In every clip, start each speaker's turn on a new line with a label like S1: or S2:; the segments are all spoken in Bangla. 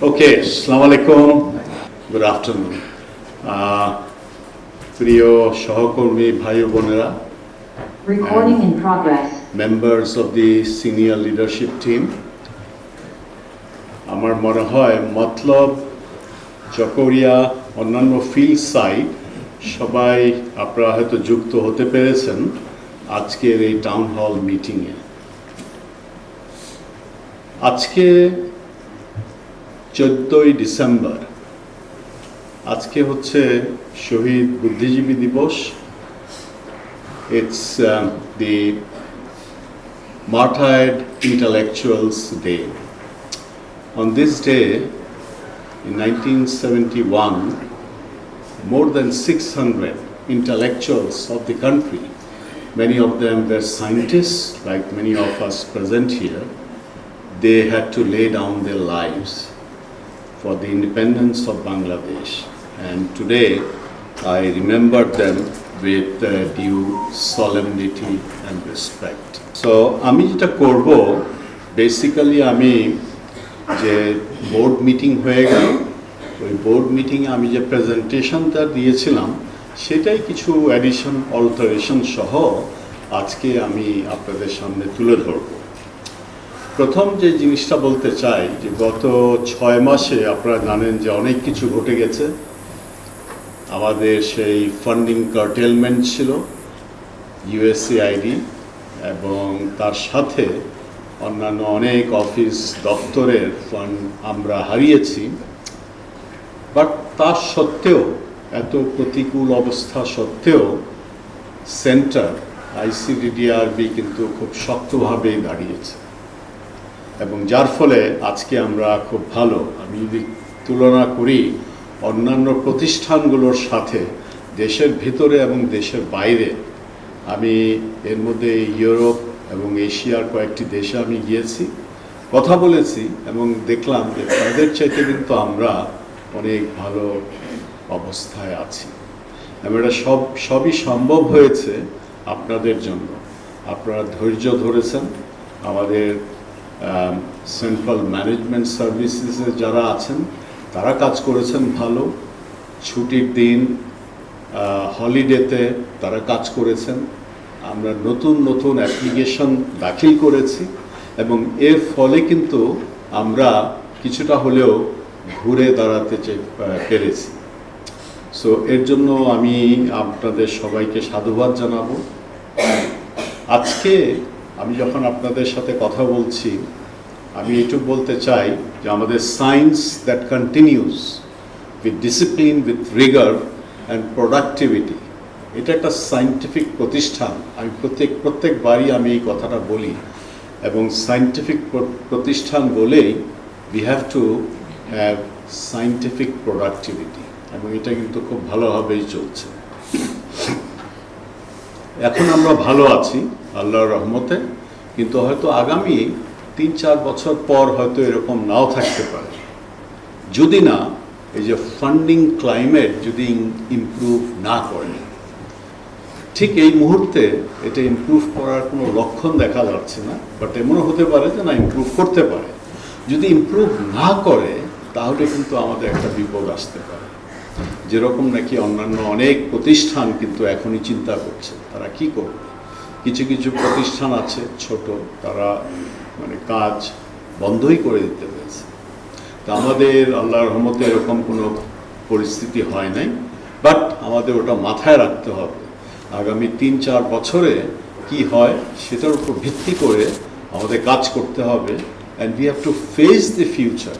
S1: Okay, Assalamu alaikum. Good afternoon. প্রিয় সহকর্মী ভাই ও বোনেরা,
S2: Recording in progress.
S1: members of the senior leadership team, আমার মনে হয় মতলব, চকরিয়া, অন্যান্য ফিল্ড সাইট সবাই আপনারা হয়তো যুক্ত হতে পেরেছেন আজকের এই টাউন হল মিটিংয়ে। আজকে 14ই ডিসেম্বর, আজকে হচ্ছে শহীদ বুদ্ধিজীবী দিবস। It's the Martyred Intellectuals Day. On this day, in 1971, more than 600 intellectuals of the country, many of them were scientists, like many of us present here, they had to lay down their lives for the independence of Bangladesh. And today, I remember them with due solemnity and respect. So, আমি যেটা করব, basically আমি যে বোর্ড মিটিং হয়ে গেল, ওই বোর্ড মিটিংয়ে আমি যে প্রেজেন্টেশনটা দিয়েছিলাম সেটাই কিছু অ্যাডিশন অল্টারেশন সহ আজকে আমি আপনাদের সামনে তুলে ধরব। প্রথম যে জিনিসটা বলতে চাই যে গত 6 মাসে আপনারা জানেন যে অনেক কিছু ঘটে গেছে। আমাদের সেই ফান্ডিং কার্টেলমেন্ট ছিল, ইউএসএআইডি, এবং তার সাথে অন্যান্য অনেক অফিস দপ্তরের ফান্ড আমরা হারিয়েছি। বাট তার সত্ত্বেও, এত প্রতিকূল অবস্থা সত্ত্বেও সেন্টার আইসিডিডিআরবি কিন্তু খুব শক্তভাবেই দাঁড়িয়েছে, এবং যার ফলে আজকে আমরা খুব ভালো, আমি যদি তুলনা করি অন্যান্য প্রতিষ্ঠানগুলোর সাথে দেশের ভিতরে এবং দেশের বাইরে, আমি এর মধ্যে ইউরোপ এবং এশিয়ার কয়েকটি দেশে আমি গিয়েছি, কথা বলেছি, এবং দেখলাম যে তাদের চাইতে কিন্তু আমরা অনেক ভালো অবস্থায় আছি। এবং এটা সবই সম্ভব হয়েছে আপনাদের জন্য। আপনারা ধৈর্য ধরেছেন। আমাদের সেন্ট্রাল ম্যানেজমেন্ট সার্ভিসেসে যারা আছেন তারা কাজ করেছেন ভালো, ছুটির দিন, হলিডেতে তারা কাজ করেছেন। আমরা নতুন নতুন অ্যাপ্লিকেশন দাখিল করেছি, এবং এর ফলে কিন্তু আমরা কিছুটা হলেও ঘুরে দাঁড়াতে পেরেছি। সো এর জন্য আমি আপনাদের সবাইকে সাধুবাদ জানাবো। আজকে আমি যখন আপনাদের সাথে কথা বলছি, আমি এটুকু বলতে চাই যে আমাদের science that continuous with discipline, with Regard and productivity, এটা একটা সায়েন্টিফিক প্রতিষ্ঠান। আমি প্রত্যেকবারই আমি এই কথাটা বলি, এবং সায়েন্টিফিক প্রতিষ্ঠান বলেই we have to have scientific productivity, এবং এটা কিন্তু খুব ভালোভাবেই চলছে। এখন আমরা ভালো আছি আল্লাহর রহমতে, কিন্তু হয়তো আগামী 3-4 বছর পর হয়তো এরকম নাও থাকতে পারে, যদি না এই যে ফান্ডিং ক্লাইমেট যদি ইমপ্রুভ না করে। ঠিক এই মুহূর্তে এটা ইমপ্রুভ করার কোনো লক্ষণ দেখা যাচ্ছে না, বাট এমনও হতে পারে যে না, ইমপ্রুভ করতে পারে। যদি ইমপ্রুভ না করে তাহলে কিন্তু আমাদের একটা বিপদ আসতে পারে। যেরকম নাকি অন্যান্য অনেক প্রতিষ্ঠান কিন্তু এখনই চিন্তা করছে তারা কি করবে। কিছু কিছু প্রতিষ্ঠান আছে ছোট, তারা মানে কাজ বন্ধই করে দিতে হয়েছে। তা আমাদের আল্লাহর রহমতে এরকম কোনো পরিস্থিতি হয় নাই, বাট আমাদের ওটা মাথায় রাখতে হবে। আগামী 3-4 বছরে কি হয় সেটার উপর ভিত্তি করে আমাদের কাজ করতে হবে, and we have to face the future.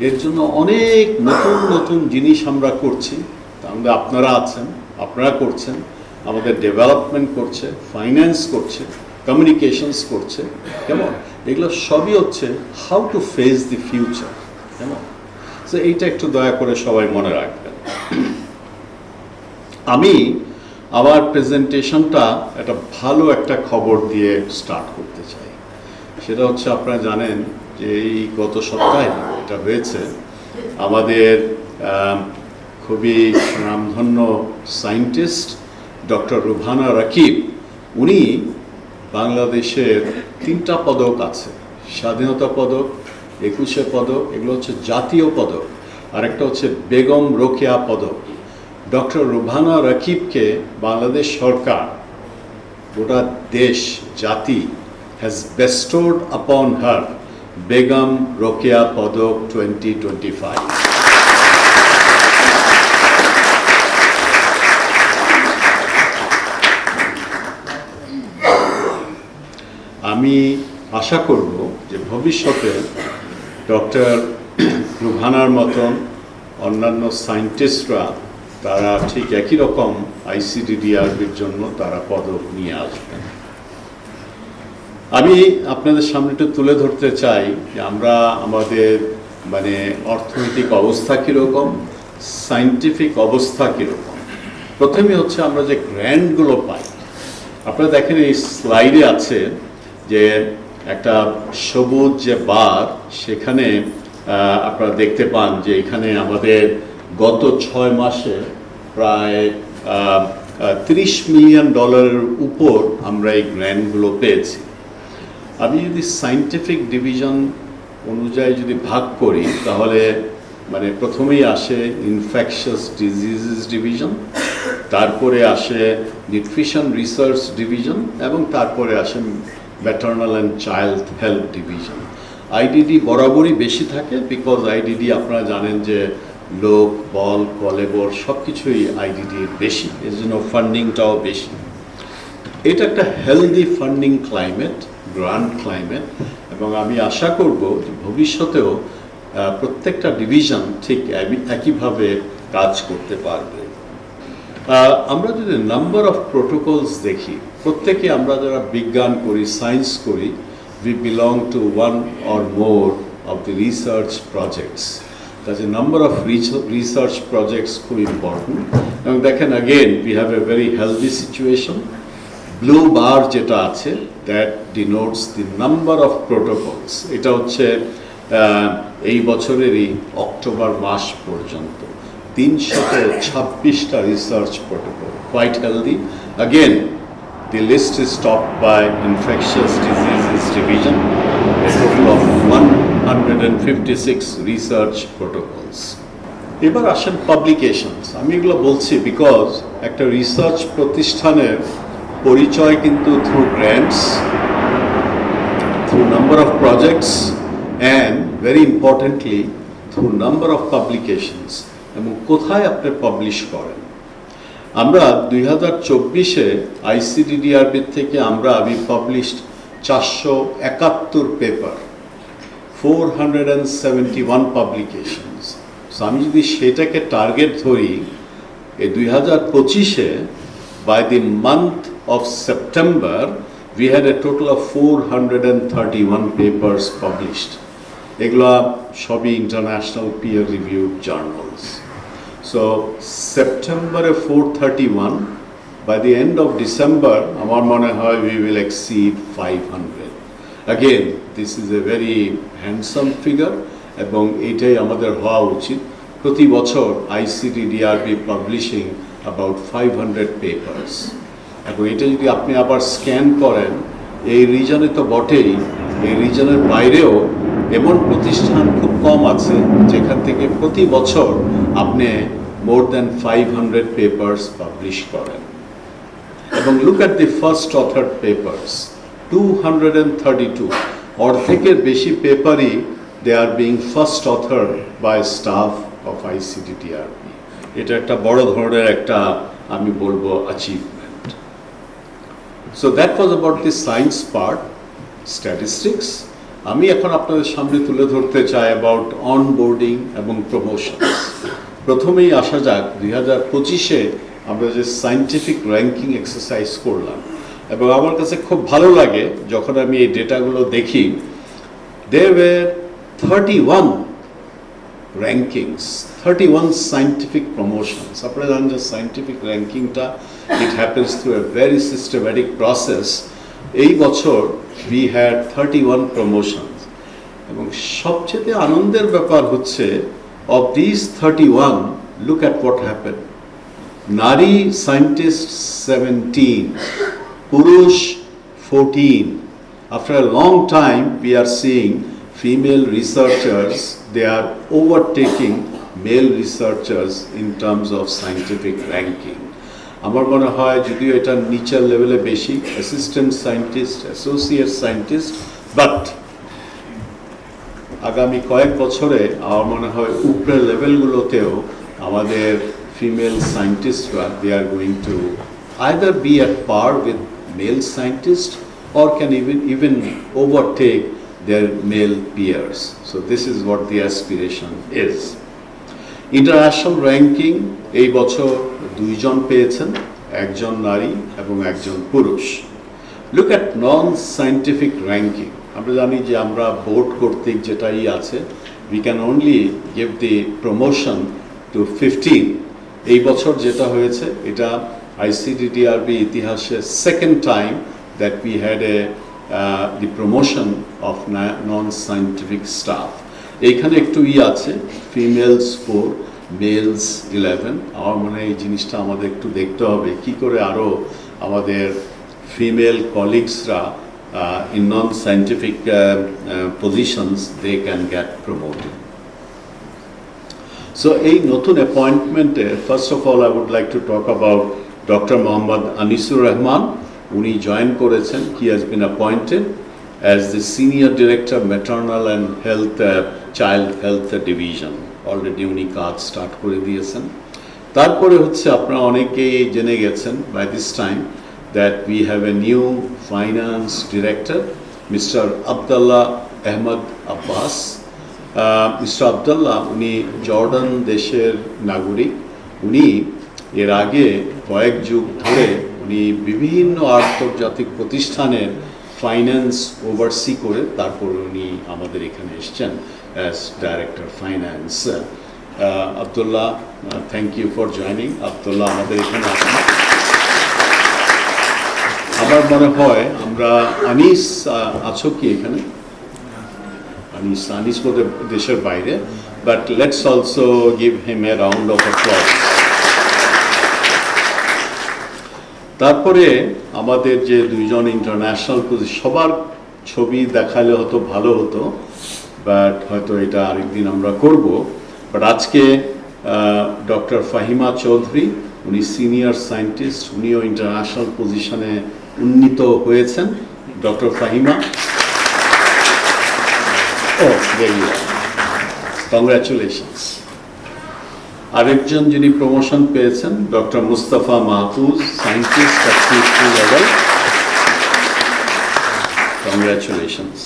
S1: এর জন্য অনেক নতুন নতুন জিনিস আমরা করছি, তার মধ্যে আপনারা আছেন, আপনারা করছেন, আমাদের ডেভেলপমেন্ট করছে, ফাইন্যান্স করছে, কমিউনিকেশনস করছে, কেমন? এগুলো সবই হচ্ছে how to face the future, কেমন? সো এইটা একটু দয়া করে সবাই মনে রাখবেন। আমি আমার প্রেজেন্টেশনটা একটা ভালো একটা খবর দিয়ে স্টার্ট করতে চাই। সেটা হচ্ছে, আপনারা জানেন যে এই গত সপ্তাহে এটা হয়েছে, আমাদের খুবই নামধন্য সায়েন্টিস্ট ডক্টর রুবহানা রাকিব, উনি বাংলাদেশের 3টা পদক আছে, স্বাধীনতা পদক, 21শে পদক, এগুলো হচ্ছে জাতীয় পদক। আরেকটা হচ্ছে বেগম রোকেয়া পদক। ডক্টর রুবহানা রাকিবকে বাংলাদেশ সরকার, গোটা দেশ, জাতি has bestowed upon her Begum Rokeya Padak 2025. আমি আশা করব যে ভবিষ্যতে ডক্টর রুবহানার মতন অন্যান্য সায়েন্টিস্টরা তারা ঠিক একই রকম আইসিডিডিআরবির জন্য তারা পদক নিয়ে আসবেন। আমি আপনাদের সামনে একটু তুলে ধরতে চাই যে আমরা আমাদের অর্থনৈতিক অবস্থা কীরকম, সায়েন্টিফিক অবস্থা কীরকম। প্রথমে হচ্ছে আমরা যে গ্র্যান্টগুলো পাই, আপনারা দেখেন এই স্লাইডে আছে যে একটা সবুজ যে বার, সেখানে আপনারা দেখতে পান যে এখানে আমাদের গত 6 মাসে প্রায় $30 মিলিয়ন উপর আমরা এই গ্র্যান্টগুলো পেয়েছি। আমি যদি সায়েন্টিফিক ডিভিশন অনুযায়ী যদি ভাগ করি, তাহলে প্রথমেই আসে ইনফেকশাস ডিজিজেস ডিভিশন, তারপরে আসে নিউট্রিশন রিসার্চ ডিভিশন, এবং তারপরে আসে maternal and child health division. IDD বরাবরই বেশি থাকে, বিকজ আইডিডি আপনারা জানেন যে লোক, বল, কলেবর সব কিছুই আইডিডির বেশি, এর জন্য ফান্ডিংটাও বেশি। এটা একটা healthy funding climate, grant climate, এবং আমি আশা করব যে ভবিষ্যতেও প্রত্যেকটা ডিভিশন ঠিক একইভাবে কাজ করতে পারবে। আমরা যদি নাম্বার অফ প্রোটোকলস দেখি, প্রত্যেকে আমরা যারা বিজ্ঞান করি, সায়েন্স করি, we belong to one or more of the research projects. That's a number of research projects খুব important. এবং দেখেন again we have a very healthy situation. Blue bar যেটা আছে that denotes the number of protocols. এটা হচ্ছে এই বছরেরই অক্টোবর মাস পর্যন্ত 326টা research protocol, quite healthy. Again, the list is topped by infectious diseases division, a total of 156 research protocols. এবার আসেন পাবলিকেশনস। আমি এগুলো বলছি বিকজ একটা রিসার্চ প্রতিষ্ঠানের পরিচয় কিন্তু through grants, through number of projects, and very importantly through number of publications, এবং কোথায় আপনি পাবলিশ করেন। আমরা 2024-এ আইসিডিডিআরবি থেকে we published 471 paper, 471 publications. So আমি যদি সেটাকে টার্গেট ধরি, এই 2025-এ by the month of September we had a total of 431 papers published. এগুলা সবই international peer reviewed journals. So September 431, by the end of December, আমার মনে হয় we will exceed 500. Again, this is a very handsome figure, এবং এটাই আমাদের হওয়া উচিত। প্রতি বছর আইসিডিডিআরবি পাবলিশিং about 500 papers, এবং এটা যদি আপনি আবার স্ক্যান করেন, এই রিজনে তো বটেই, এই রিজনের বাইরেও এমন প্রতিষ্ঠান খুব কম আছে যেখান থেকে প্রতি বছর আপনি more than 500 papers পাবলিশ করেন। এবং look at the first authored papers, 232, অর্ধেকের বেশি পেপারই they are being first authored by staff of ICDDRB. এটা একটা বড় ধরনের একটা আমি বলবো achievement. So that was about the science part, statistics. আমি এখন আপনাদের সামনে তুলে ধরতে চাই about onboarding এবং promotions. প্রথমেই আসা যাক 2025-এ আমরা যে সায়েন্টিফিক র্যাঙ্কিং এক্সারসাইজ করলাম, এবং আমার কাছে খুব ভালো লাগে যখন আমি এই ডেটাগুলো দেখি। there were 31 rankings, 31 scientific promotions. আপনারা জানেন যে scientific র্যাঙ্কিংটা it happens through a very systematic process. এই বছর we had 31 promotions, এবং সবচেয়ে আনন্দের ব্যাপার হচ্ছে of these 31, look at what happened. Nari scientists 17, Purush 14. After a long time, we are seeing female researchers, they are overtaking male researchers in terms of scientific ranking. আমার মনে হয় যদিও এটা নিচের লেভেলে বেশি, assistant scientist, associate scientist, but আগামী কয়েক বছরে আমার মনে হয় উপরের লেভেলগুলোতেও আমাদের ফিমেল সায়েন্টিস্টরা they are going to either be at par with male scientist or can even overtake their male peers. So this is what the aspiration is. International ranking এই বছর দুইজন পেয়েছেন, একজন নারী এবং একজন পুরুষ। Look at non-scientific ranking. আমরা জানি যে আমরা বোর্ড কর্তৃক যেটাই আছে, we can only give the promotion to 15. এই বছর যেটা হয়েছে এটা ICDDRB ইতিহাসে second time that we had the promotion of non-scientific staff. এইখানে একটু আছে, females 4, males 11. আমার মনে হয় এই জিনিসটা আমাদের একটু দেখতে হবে কি করে আরও আমাদের female কলিগসরা in non-scientific positions they can get promoted. So এই নতুন অ্যাপয়েন্টমেন্টে first of all I would like to talk about Dr. Mohammad Anisur Rahman. উনি জয়েন করেছেন, he has been appointed as the Senior Director Maternal and Health Child Health Division. Already উনি কাজ স্টার্ট করে দিয়েছেন। তারপরে হচ্ছে আপনারা অনেকেই জেনে গেছেন by this time that we have a new Finance Director, Mr. Abdullah Ahmed Abbas. Mr. Abdullah উনি জর্ডান দেশের নাগরিক। উনি এর আগে কয়েক যুগ ধরে উনি বিভিন্ন আন্তর্জাতিক প্রতিষ্ঠানের ফাইন্যান্স ওভারসি করে তারপর উনি আমাদের এখানে এসেছেন as director finance. Abdullah, thank you for joining. Abdullah আমাদের এখানে আছেন। আমার মনে হয় আমরা আনিস আছো কি এখানে? আনিস বোধহয় দেশের বাইরে, but let's also give him A round of applause. তারপরে আমাদের যে দুইজন ইন্টারন্যাশনাল সবার ছবি দেখালে হয়তো ভালো হতো, বাট হয়তো এটা আরেকদিন আমরা করব। বাট আজকে ডক্টর ফাহিমা চৌধুরী, উনি সিনিয়র সায়েন্টিস্ট, উনিও ইন্টারন্যাশনাল পজিশনে উন্নীত হয়েছেন। ডক্টর ফাহিমা, ও ভেরি ওয়েল, কংগ্রাচুলেশনস। আরেকজন যিনি প্রমোশন পেয়েছেন doctor Mustafa Mahfuz, scientist at PhD level, congratulations.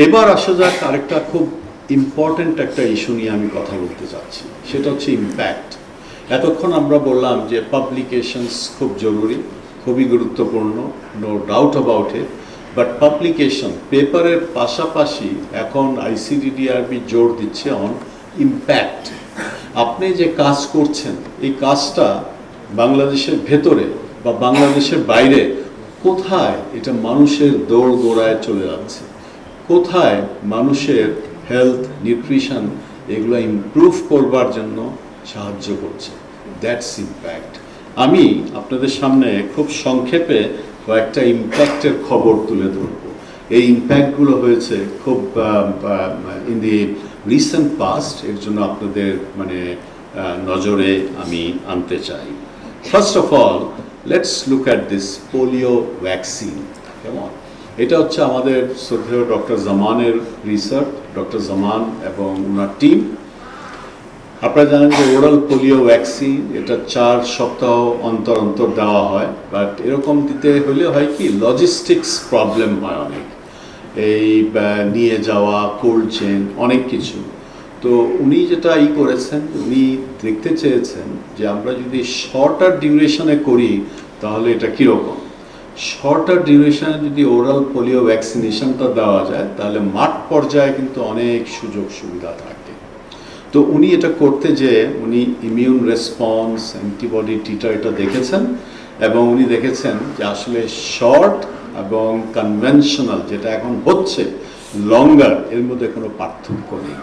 S1: এবার আসা যাক আরেকটা খুব ইম্পর্টেন্ট একটা ইস্যু নিয়ে আমি কথা বলতে চাচ্ছি, সেটা হচ্ছে ইম্প্যাক্ট। এতক্ষণ আমরা বললাম যে পাবলিকেশনস খুব জরুরি, খুবই গুরুত্বপূর্ণ, no doubt about it, but publication পেপারের পাশাপাশি এখন ICDDRB জোর দিচ্ছে অন ইম্প্যাক্ট। আপনি যে কাজ করছেন এই কাজটা বাংলাদেশের ভেতরে বা বাংলাদেশের বাইরে কোথায় এটা মানুষের দৌড় গোড়ায় চলে যাচ্ছে, কোথায় মানুষের হেলথ নিউট্রিশন এগুলো ইমপ্রুভ করবার জন্য সাহায্য করছে, দ্যাটস ইম্প্যাক্ট। আমি আপনাদের সামনে খুব সংক্ষেপে কয়েকটা ইম্প্যাক্টের খবর তুলে ধরব। এই ইম্প্যাক্টগুলো হয়েছে খুব ইন দি রিসেন্ট পাস্ট, এর জন্য আপনাদের নজরে আমি আনতে চাই। First of all let's look at this polio vaccine. কেমন, এটা হচ্ছে আমাদের শ্রদ্ধেয় ডক্টর জামানের রিসার্চ, ডক্টর জামান এবং ওনার টিম। আপনারা জানেন যে ওরাল পোলিও ভ্যাকসিন এটা 4 সপ্তাহ অন্তর অন্তর দেওয়া হয়, বাট এরকম দিতে হলে হয় কি লজিস্টিক্স প্রবলেম হয় অনেক, এই নিয়ে যাওয়া, কোল্ড চেন, অনেক কিছু। তো উনি যেটা করেছেন, উনি দেখতে চেয়েছেন যে আমরা যদি শর্টার ডিউরেশনে করি তাহলে এটা কীরকম। শর্টার ডিউরেশনে যদি ওরাল পোলিও ভ্যাকসিনেশনটা দেওয়া যায় তাহলে মাঠ পর্যায়ে কিন্তু অনেক সুযোগ সুবিধা থাকে। তো উনি এটা করতে যে উনি ইমিউন রেসপন্স, অ্যান্টিবডি টিটার এটা দেখেছেন, এবং উনি দেখেছেন যে আসলে শর্ট এবং কনভেনশনাল যেটা এখন হচ্ছে লঙ্গার, এর মধ্যে কোনো পার্থক্য নেই।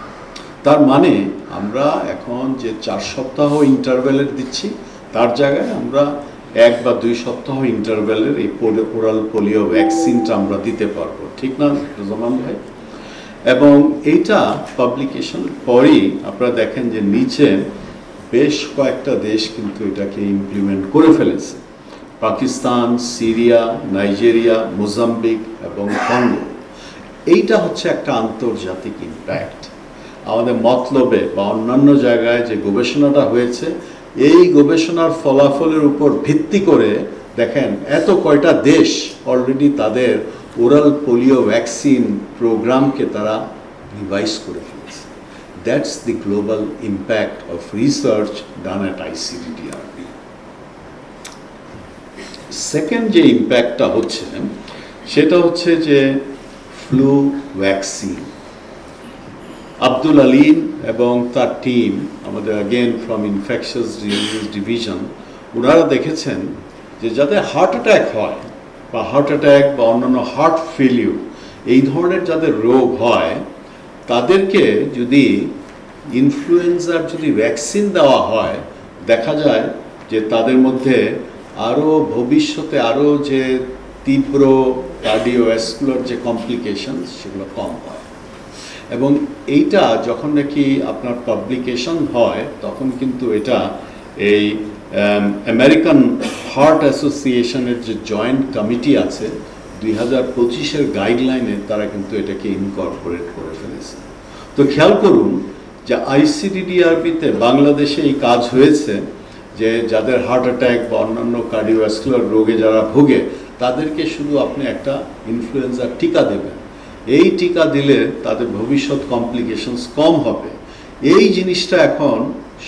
S1: তার মানে আমরা এখন যে 4 সপ্তাহ ইন্টারভ্যালের দিচ্ছি তার জায়গায় আমরা 1 বা 2 সপ্তাহ ইন্টারভ্যালের এই ওরাল পোলিও ভ্যাকসিনটা আমরা দিতে পারবো, ঠিক না জামান ভাই? এবং এইটা পাবলিকেশন পরেই আপনারা দেখেন যে নিচে বেশ কয়েকটা দেশ কিন্তু এটাকে ইমপ্লিমেন্ট করে ফেলেছে। পাকিস্তান, সিরিয়া, নাইজেরিয়া, মোজাম্বিক এবং কঙ্গো। এইটা হচ্ছে একটা আন্তর্জাতিক ইম্প্যাক্ট। আমাদের মতলবে বা অন্যান্য জায়গায় যে গবেষণাটা হয়েছে, এই গবেষণার ফলাফলের উপর ভিত্তি করে দেখেন এত কয়টা দেশ অলরেডি তাদের ওরাল পোলিও ভ্যাকসিন প্রোগ্রামকে তারা রিভাইজ করে ফেলেছে। That's the global impact of research done at ICDDRB. Second যে ইম্প্যাক্টটা হচ্ছে সেটা হচ্ছে যে ফ্লু ভ্যাকসিন। আব্দুল আলীম এবং তার টিম, আমাদের again from infectious disease division, ওনারা দেখেছেন যে যাদের হার্ট অ্যাটাক হয় বা হার্ট অ্যাটাক বা অন্যান্য হার্ট ফেলিউর এই ধরনের যাদের রোগ হয়, তাদেরকে যদি ইনফ্লুয়েঞ্জার যদি ভ্যাকসিন দেওয়া হয়, দেখা যায় যে তাদের মধ্যে আরও ভবিষ্যতে আরও যে তীব্র কার্ডিওভ্যাসকুলার যে কমপ্লিকেশন সেগুলো কম হয়। এবং এইটা যখন নাকি আপনার পাবলিকেশন হয় তখন কিন্তু এটা এই আমেরিকান হার্ট অ্যাসোসিয়েশনের যে জয়েন্ট কমিটি আছে 2025-এর গাইডলাইনে তারা কিন্তু এটাকে ইনকর্পোরেট করে ফেলেছে। তো খেয়াল করুন যে আইসিডিডিআরবিতে বাংলাদেশে এই কাজ হয়েছে যে যাদের হার্ট অ্যাটাক বা অন্যান্য কার্ডিওভ্যাসকুলার রোগে যারা ভোগে তাদেরকে শুধু আপনি একটা ইনফ্লুয়েঞ্জার টিকা দেবেন। এই টিকা দিলে তাদের ভবিষ্যৎ কমপ্লিকেশনস কম হবে। এই জিনিসটা এখন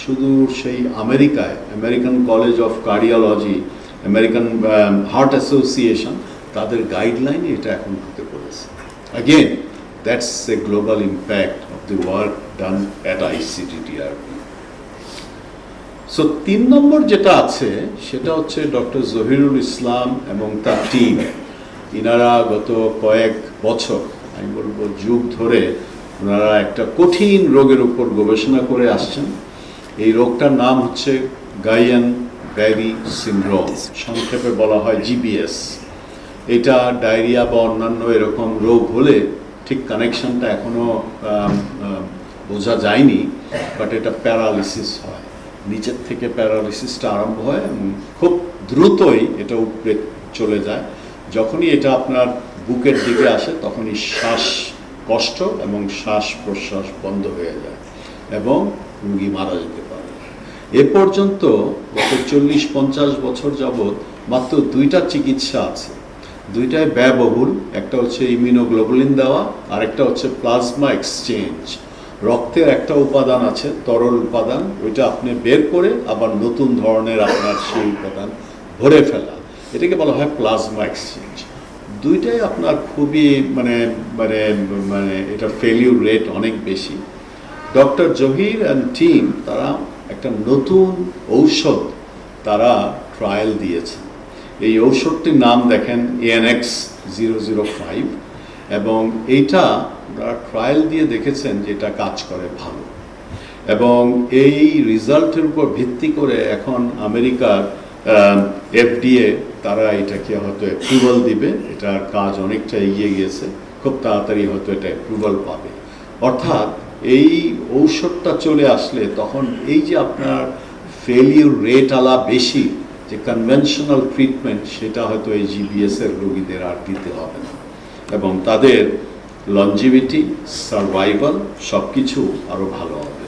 S1: শুধু সেই আমেরিকায় American college of cardiology, American heart association, তাদের গাইডলাইনে এটা এখন ঢুকে পড়েছে। Again that's a global impact of the work done at ICDDRB. So 3 নম্বর যেটা আছে সেটা হচ্ছে ডক্টর জহিরুল ইসলাম এবং তার টিম। ইনারা গত কয়েক বছর, আমি বলবো যুগ ধরে, ওনারা একটা কঠিন রোগের উপর গবেষণা করে আসছেন। এই রোগটার নাম হচ্ছে গাইয়ান ব্যারি সিনড্রোম, সংক্ষেপে বলা হয় জিবিএস। এটা ডায়রিয়া বা অন্যান্য এরকম রোগ হলে ঠিক কানেকশনটা এখনও বোঝা যায়নি, বাট এটা প্যারালিসিস হয়, নিচের থেকে প্যারালিসিসটা আরম্ভ হয় এবং খুব দ্রুতই এটা উপরে চলে যায়। যখনই এটা আপনার বুকের দিকে আসে তখনই শ্বাস কষ্ট এবং শ্বাস প্রশ্বাস বন্ধ হয়ে যায় এবং রোগী মারা যেতে পারে। এ পর্যন্ত গত 40-50 বছর যাবৎ মাত্র 2টা চিকিৎসা আছে, 2টাই ব্যয়বহুল। একটা হচ্ছে ইমিউনোগ্লোবুলিন দেওয়া, আর একটা হচ্ছে প্লাজমা এক্সচেঞ্জ। রক্তের একটা উপাদান আছে, তরল উপাদান, ওইটা আপনি বের করে আবার নতুন ধরনের আপনার সেই উপাদান ভরে ফেলা, এটাকে বলা হয় প্লাজমা এক্সচেঞ্জ। 2টাই আপনার খুবই মানে মানে মানে এটা ফেলিউর রেট অনেক বেশি। ডক্টর জহির অ্যান্ড টিম তারা একটা নতুন ঔষধ তারা ট্রায়াল দিয়েছে। এই ঔষধটির নাম দেখেন ANX005, এবং এইটা তারা ট্রায়াল দিয়ে দেখেছেন যে এটা কাজ করে ভালো। এবং এই রেজাল্টের উপর ভিত্তি করে এখন আমেরিকার FDA তারা এটাকে হয়তো অ্যাপ্রুভাল দিবে। এটার কাজ অনেকটা এগিয়ে গিয়েছে, খুব তাড়াতাড়ি হয়তো এটা অ্যাপ্রুভাল পাবে। অর্থাৎ এই ঔষধটা চলে আসলে তখন এই যে আপনার ফেলিউর রেট আলা বেশি যে কনভেনশনাল ট্রিটমেন্ট, সেটা হয়তো এই জিবিএসের রোগীদের আর দিতে হবে না, এবং তাদের লঞ্জিভিটি, সার্ভাইভাল সব কিছু আরও ভালো হবে।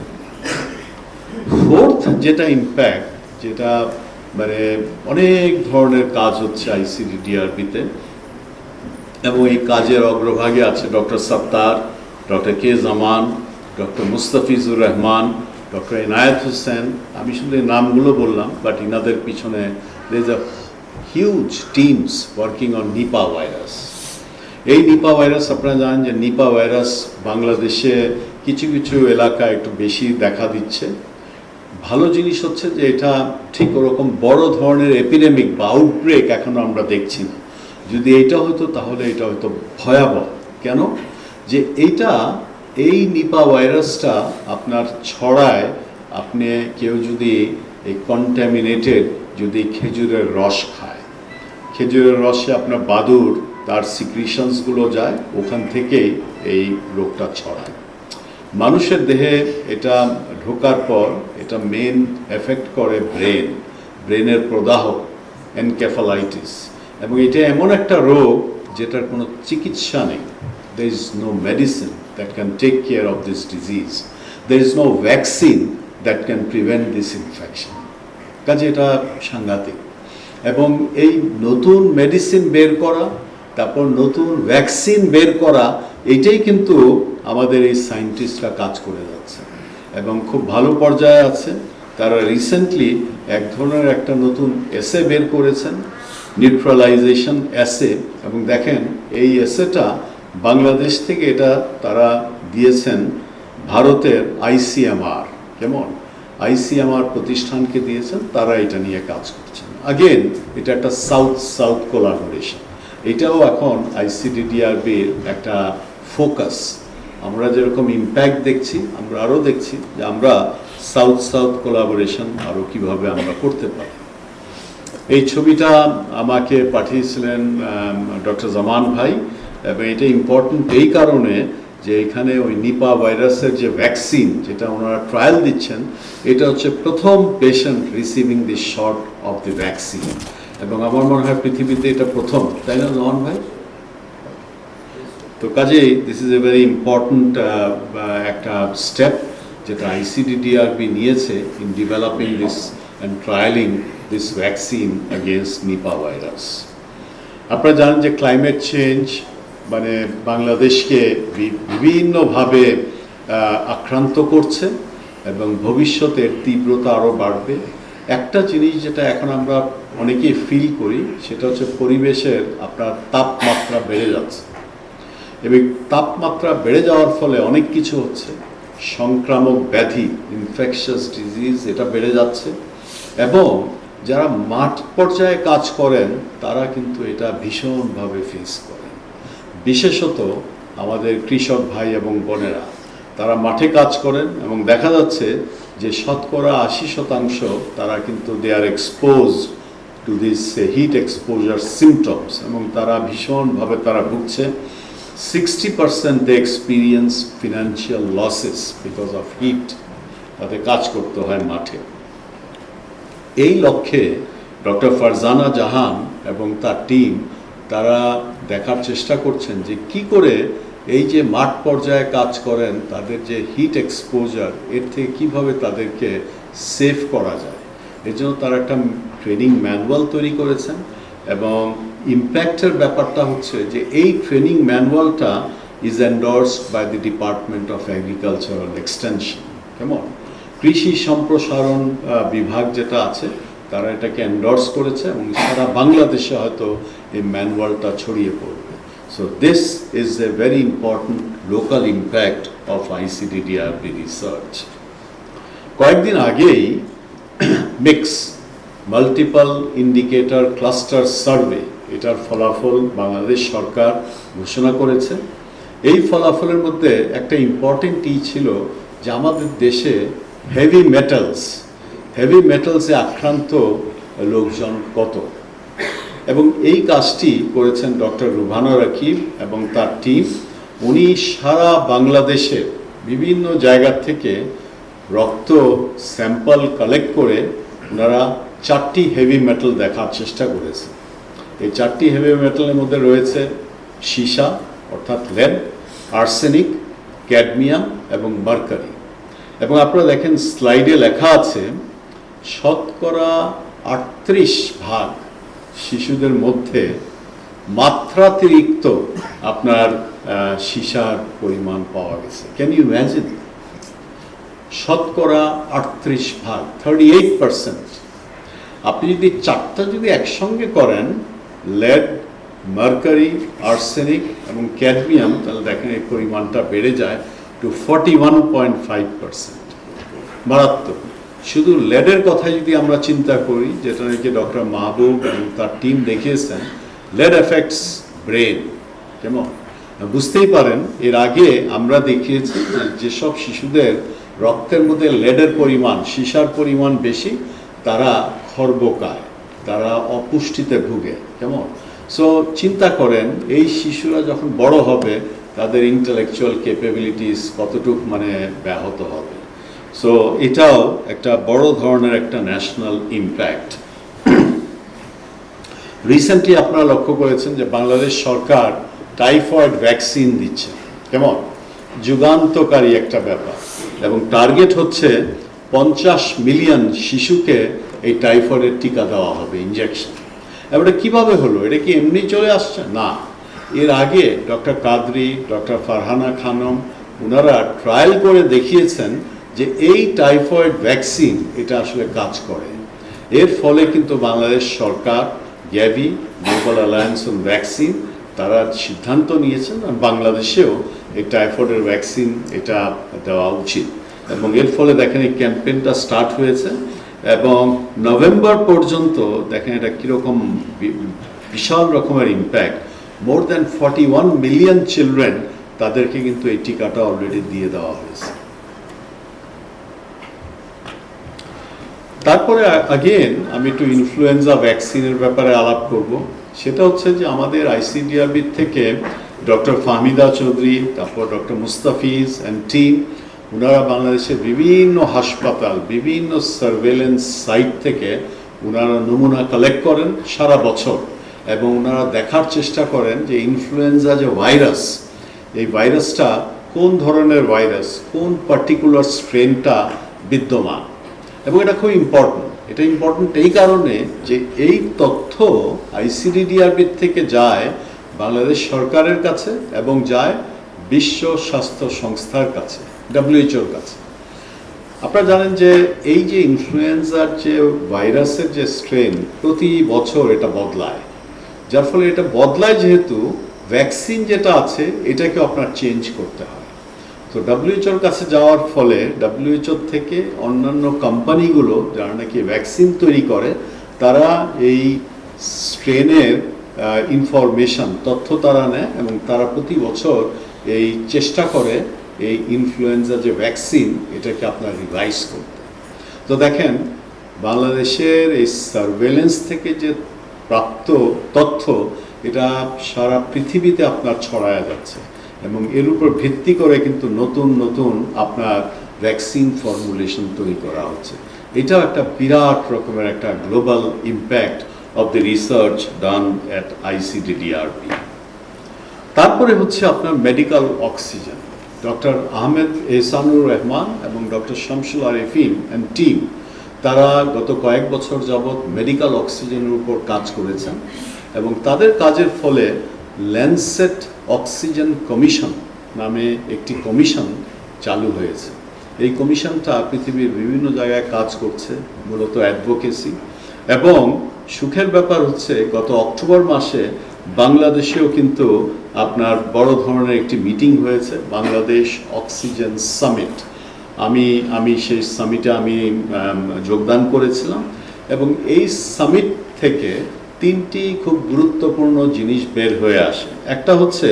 S1: ফোর্থ যেটা ইম্প্যাক্ট, যেটা মানে অনেক ধরনের কাজ হচ্ছে আইসিডিডিআরবিতে, এবং এই কাজের অগ্রভাগে আছে doctor Sattar, doctor K Zaman, doctor Mustafizur Rahman, doctor Inayet Hossain. আমি শুধু এই নামগুলো বললাম, বাট ইনাদের পিছনে there is a huge teams working on Nipah virus. এই নিপা ভাইরাস আপনারা জানেন যে নিপা ভাইরাস বাংলাদেশে কিছু কিছু এলাকায় একটু বেশি দেখা দিচ্ছে। ভালো জিনিস হচ্ছে যে এটা ঠিক ওরকম বড় ধরনের এপিডেমিক বা আউটব্রেক এখনও আমরা দেখছি না। যদি এইটা হতো তাহলে এটা হয়তো ভয়াবহ। কেন? যে এই নিপা ভাইরাসটা আপনার ছড়ায়, আপনি কেউ যদি এই কন্ট্যামিনেটেড যদি খেজুরের রস খায়। খেজুরের রসে আপনার বাদুড় তার সিক্রিশনসগুলো যায়, ওখান থেকেই এই রোগটা ছড়ায়। মানুষের দেহে এটা ঢোকার পর এটা মেন এফেক্ট করে ব্রেনের প্রদাহ, এনকেফালাইটিস, এবং এটা এমন একটা রোগ যেটার কোনো চিকিৎসা নেই। there is no medicine that can take care of this disease. There is no vaccine that can prevent this infection. কাজে এটা সাংঘাতিক। এবং এই নতুন মেডিসিন বের করা, তারপর নতুন ভ্যাকসিন বের করা, এইটাই কিন্তু আমাদের এই সায়েন্টিস্টরা কাজ করে যাচ্ছে এবং খুব ভালো পর্যায়ে আছে। তারা রিসেন্টলি এক ধরনের একটা নতুন এসে বের করেছেন, নিউট্রালাইজেশন এসে, এবং দেখেন এই এসেটা বাংলাদেশ থেকে এটা তারা দিয়েছেন ভারতের আইসিএমআর, কেমন আইসিএমআর প্রতিষ্ঠানকে দিয়েছেন, তারা এটা নিয়ে কাজ করছেন। আগেন এটা একটা সাউথ কোলাবোরেশন। এটাও এখন আইসিডিডিআরবির একটা ফোকাস। আমরা যেরকম ইম্প্যাক্ট দেখছি, আমরা আরও দেখছি যে আমরা সাউথ কোলাবোরেশন আরও কীভাবে আমরা করতে পারি। এই ছবিটা আমাকে পাঠিয়েছিলেন ডক্টর জামান ভাই, এবং এটা ইম্পর্টেন্ট এই কারণে যে এখানে ওই নিপা ভাইরাসের যে ভ্যাকসিন যেটা ওনারা ট্রায়াল দিচ্ছেন, এটা হচ্ছে প্রথম patient receiving the shot of the vaccine, এবং আমার মনে হয় পৃথিবীতে এটা প্রথম, তাই না জামান ভাই? তো কাজেই this is a very important একটা স্টেপ যেটা আইসিডিডিআরবি নিয়েছে in developing this and trialing this vaccine against Nipah virus. আপনারা জানেন যে ক্লাইমেট চেঞ্জ মানে বাংলাদেশকে বিভিন্নভাবে আক্রান্ত করছে এবং ভবিষ্যতের তীব্রতা আরও বাড়বে। একটা জিনিস যেটা এখন আমরা অনেকেই ফিল করি সেটা হচ্ছে পরিবেশের আপনার তাপমাত্রা বেড়ে যাচ্ছে, এবং তাপমাত্রা বেড়ে যাওয়ার ফলে অনেক কিছু হচ্ছে, সংক্রামক ব্যাধি, ইনফেকশাস ডিজিজ এটা বেড়ে যাচ্ছে, এবং যারা মাঠ পর্যায়ে কাজ করেন তারা কিন্তু এটা ভীষণভাবে ফেস করেন। বিশেষত আমাদের কৃষক ভাই এবং বোনেরা, তারা মাঠে কাজ করেন এবং দেখা যাচ্ছে যে 80% তারা কিন্তু they are expose to this heat exposure symptoms, এবং তারা ভীষণভাবে তারা ভুগছে। 60% they experience financial losses because of heat, তাদের কাজ করতে হয় মাঠে। এই লক্ষ্যে ডক্টর ফারজানা জাহান এবং তার টিম তারা দেখার চেষ্টা করছেন যে কি করে এই যে মাঠ পর্যায়ে কাজ করেন তাদের যে হিট এক্সপোজার, এর থেকে কীভাবে তাদেরকে সেভ করা যায়। এর জন্য তারা একটা ট্রেনিং ম্যানুয়াল তৈরি করেছেন, এবং ইম্প্যাক্টের ব্যাপারটা হচ্ছে যে এই ট্রেনিং ম্যানুয়ালটা is endorsed by the department of agricultural extension, কেমন কৃষি সম্প্রসারণ বিভাগ যেটা আছে, তারা এটাকে এন্ডোর্স করেছে এবং সারা বাংলাদেশে হয়তো এই ম্যানুয়ালটা ছড়িয়ে পড়বে। So this is a very important local impact of ICDDRB research. কয়েকদিন আগেই mix multiple indicator cluster survey, এটার ফলাফল বাংলাদেশ সরকার ঘোষণা করেছে। এই ফলাফলের মধ্যে একটা ইম্পর্টেন্ট ছিল যে আমাদের দেশে হেভি মেটালসে আক্রান্ত লোকজন কত, এবং এই কাজটি করেছেন ডক্টর রুবানা রাকিব এবং তার টিম। উনি সারা বাংলাদেশের বিভিন্ন জায়গা থেকে রক্ত স্যাম্পল কালেক্ট করে ওনারা 4টি হেভি মেটাল দেখার চেষ্টা করেছে। এই 4টি হেভি মেটালের মধ্যে রয়েছে সীসা অর্থাৎ লেড, আর্সেনিক, ক্যাডমিয়াম এবং মার্কারি। এবং আপনারা দেখেন স্লাইডে লেখা আছে 38% শিশুদের মধ্যে মাত্রাতিরিক্ত আপনার সীসার পরিমাণ পাওয়া গেছে। Can you imagine? 38%, 38%। আপনি যদি 4টা যদি একসঙ্গে করেন, লেড, মার্কারি, আর্সেনিক এবং ক্যাডমিয়াম, তাহলে দেখেন এই পরিমাণটা বেড়ে যায় টু 41.5%। মারাত্মক। শুধু লেডের কথা যদি আমরা চিন্তা করি, যেটা নাকি ডক্টর মাহবুব এবং তার টিম দেখিয়েছেন, লেড এফেক্টস ব্রেন, কেমন বুঝতেই পারেন। এর আগে আমরা দেখিয়েছি যেসব শিশুদের রক্তের মধ্যে লেডের পরিমাণ, সীসার পরিমাণ বেশি, তারা খর্বকায়, তারা অপুষ্টিতে ভুগে, কেমন? সো চিন্তা করেন এই শিশুরা যখন বড় হবে তাদের ইন্টেলেকচুয়াল ক্যাপাবিলিটিস কতটুকু মানে ব্যাহত হবে। সো এটাও একটা বড় ধরনের একটা ন্যাশনাল ইম্প্যাক্ট। রিসেন্টলি আপনারা লক্ষ্য করেছেন যে বাংলাদেশ সরকার টাইফয়েড ভ্যাকসিন দিচ্ছে, কেমন? যুগান্তকারী একটা ব্যাপার, এবং টার্গেট হচ্ছে 50 মিলিয়ন শিশুকে এই টাইফয়েডের টিকা দেওয়া হবে, ইনজেকশন। এবারে কিভাবে হলো? এটা কি এমনি চলে আসছে? না, এর আগে ডক্টর কাদরি, ডক্টর ফারহানা খানম ওনারা ট্রায়াল করে দেখিয়েছেন যে এই টাইফয়েড ভ্যাকসিন এটা আসলে কাজ করে। এর ফলে কিন্তু বাংলাদেশ সরকার Gavi, global alliance on vaccine, তারা সিদ্ধান্ত নিয়েছেন আর বাংলাদেশেও এই টাইফয়েডের ভ্যাকসিন এটা দেওয়া উচিত। এবং এর ফলে দেখেন এই ক্যাম্পেইনটা স্টার্ট হয়েছে এবং নভেম্বর পর্যন্ত দেখেন এটা কীরকম বিশাল রকমের impact. More than 41 million children তাদেরকে কিন্তু এই টিকাটা অলরেডি দিয়ে দেওয়া হয়েছে। তারপরে আগেন আমি একটু ইনফ্লুয়েঞ্জা ভ্যাকসিনের ব্যাপারে আলাপ করব। সেটা হচ্ছে যে আমাদের আইসিডিআরবি থেকে ডক্টর ফাহমিদা চৌধুরী, তারপর ডক্টর মুস্তাফিজ অ্যান্ড টিম, ওনারা বাংলাদেশের বিভিন্ন হাসপাতাল, বিভিন্ন সার্ভেলেন্স সাইট থেকে ওনারা নমুনা কালেক্ট করেন সারা বছর, এবং ওনারা দেখার চেষ্টা করেন যে ইনফ্লুয়েঞ্জা যে ভাইরাস, এই ভাইরাসটা কোন ধরনের ভাইরাস, কোন পার্টিকুলার স্ট্রেনটা বিদ্যমান। এবং এটা খুব ইম্পর্টেন্ট। এটা ইম্পর্টেন্ট এই কারণে যে এই তথ্য আইসিডিডিআরবি থেকে যায় বাংলাদেশ সরকারের কাছে এবং যায় বিশ্ব স্বাস্থ্য সংস্থার কাছে, WHO-র কাছে। আপনারা জানেন যে এই যে ইনফ্লুয়েঞ্জার যে ভাইরাসের যে স্ট্রেন প্রতি বছর এটা বদলায়, যার ফলে এটা বদলায় যেহেতু ভ্যাকসিন যেটা আছে এটাকে আপনার চেঞ্জ করতে হয়। তো WHO-র কাছে যাওয়ার ফলে WHO থেকে অন্যান্য কোম্পানিগুলো যারা নাকি ভ্যাকসিন তৈরি করে তারা এই স্ট্রেনের ইনফরমেশন, তথ্য তারা নেয় এবং তারা প্রতি বছর এই চেষ্টা করে এই ইনফ্লুয়েঞ্জা যে ভ্যাকসিন এটাকে আপনার রিভাইজ করতে। তো দেখেন বাংলাদেশের এই সার্ভেলেন্স থেকে যে প্রাপ্ত তথ্য এটা সারা পৃথিবীতে আপনার ছড়ায়া যাচ্ছে এবং এর উপর ভিত্তি করে কিন্তু নতুন নতুন আপনার ভ্যাকসিন ফর্মুলেশন তৈরি করা হচ্ছে। এটাও একটা বিরাট রকমের একটা global impact of the research done at ICDDRB. তারপরে হচ্ছে আপনার medical oxygen. Doctor Ahmed Ehsanur Rahman এবং doctor Shamsul Arifin and team তারা গত কয়েক বছর যাবৎ মেডিকেল অক্সিজেনের উপর কাজ করেছেন এবং তাদের কাজের ফলে ল্যান্সেট অক্সিজেন কমিশন নামে একটি কমিশন চালু হয়েছে। এই কমিশনটা পৃথিবীর বিভিন্ন জায়গায় কাজ করছে, মূলত অ্যাডভোকেসি। এবং সুখের ব্যাপার হচ্ছে গত অক্টোবর মাসে বাংলাদেশেও কিন্তু আপনার বড় ধরনের একটি মিটিং হয়েছে, বাংলাদেশ অক্সিজেন সামিট। আমি সেই সামিটে আমি যোগদান করেছিলাম এবং এই সামিট থেকে 3টি খুব গুরুত্বপূর্ণ জিনিস বের হয়ে আসে। একটা হচ্ছে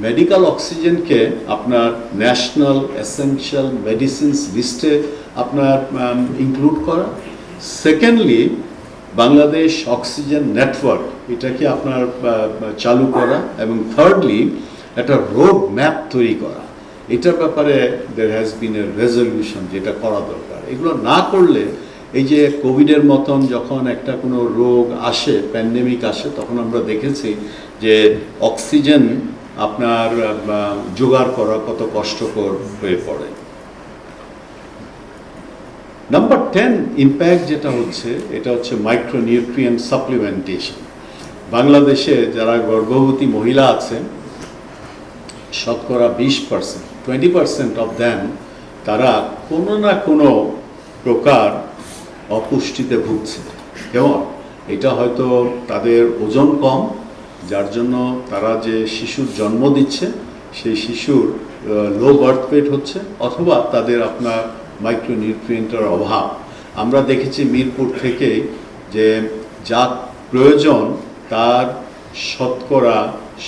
S1: মেডিকেল অক্সিজেনকে আপনার ন্যাশনাল এসেনশিয়াল মেডিসিনস লিস্টে আপনার ইনক্লুড করা। সেকেন্ডলি বাংলাদেশ অক্সিজেন নেটওয়ার্ক এটাকে আপনার চালু করা এবং থার্ডলি একটা রোড ম্যাপ তৈরি করা। এটার ব্যাপারে there has been A resolution, যেটা করা দরকার। এগুলো না করলে এই যে কোভিডের মতন যখন একটা কোনো রোগ আসে, প্যান্ডেমিক আসে, তখন আমরা দেখেছি যে অক্সিজেন আপনার জোগাড় করা কত কষ্টকর হয়ে পড়ে। নাম্বার 10 ইম্প্যাক্ট যেটা হচ্ছে এটা হচ্ছে মাইক্রোনিউট্রিয়েন্ট সাপ্লিমেন্টেশন। বাংলাদেশে যারা গর্ভবতী মহিলা আছেন শতকরা 20% অফ দ্যাম তারা কোনো না কোনো প্রকার অপুষ্টিতে ভুগছে। কেমন? এটা হয়তো তাদের ওজন কম, যার জন্য তারা যে শিশুর জন্ম দিচ্ছে সেই শিশুর লো বার্থ ওয়েট হচ্ছে, অথবা তাদের আপনার মাইক্রোনিউট্রিয়েন্টের অভাব। আমরা দেখেছি মিরপুর থেকে যে যা প্রয়োজন তার শতকরা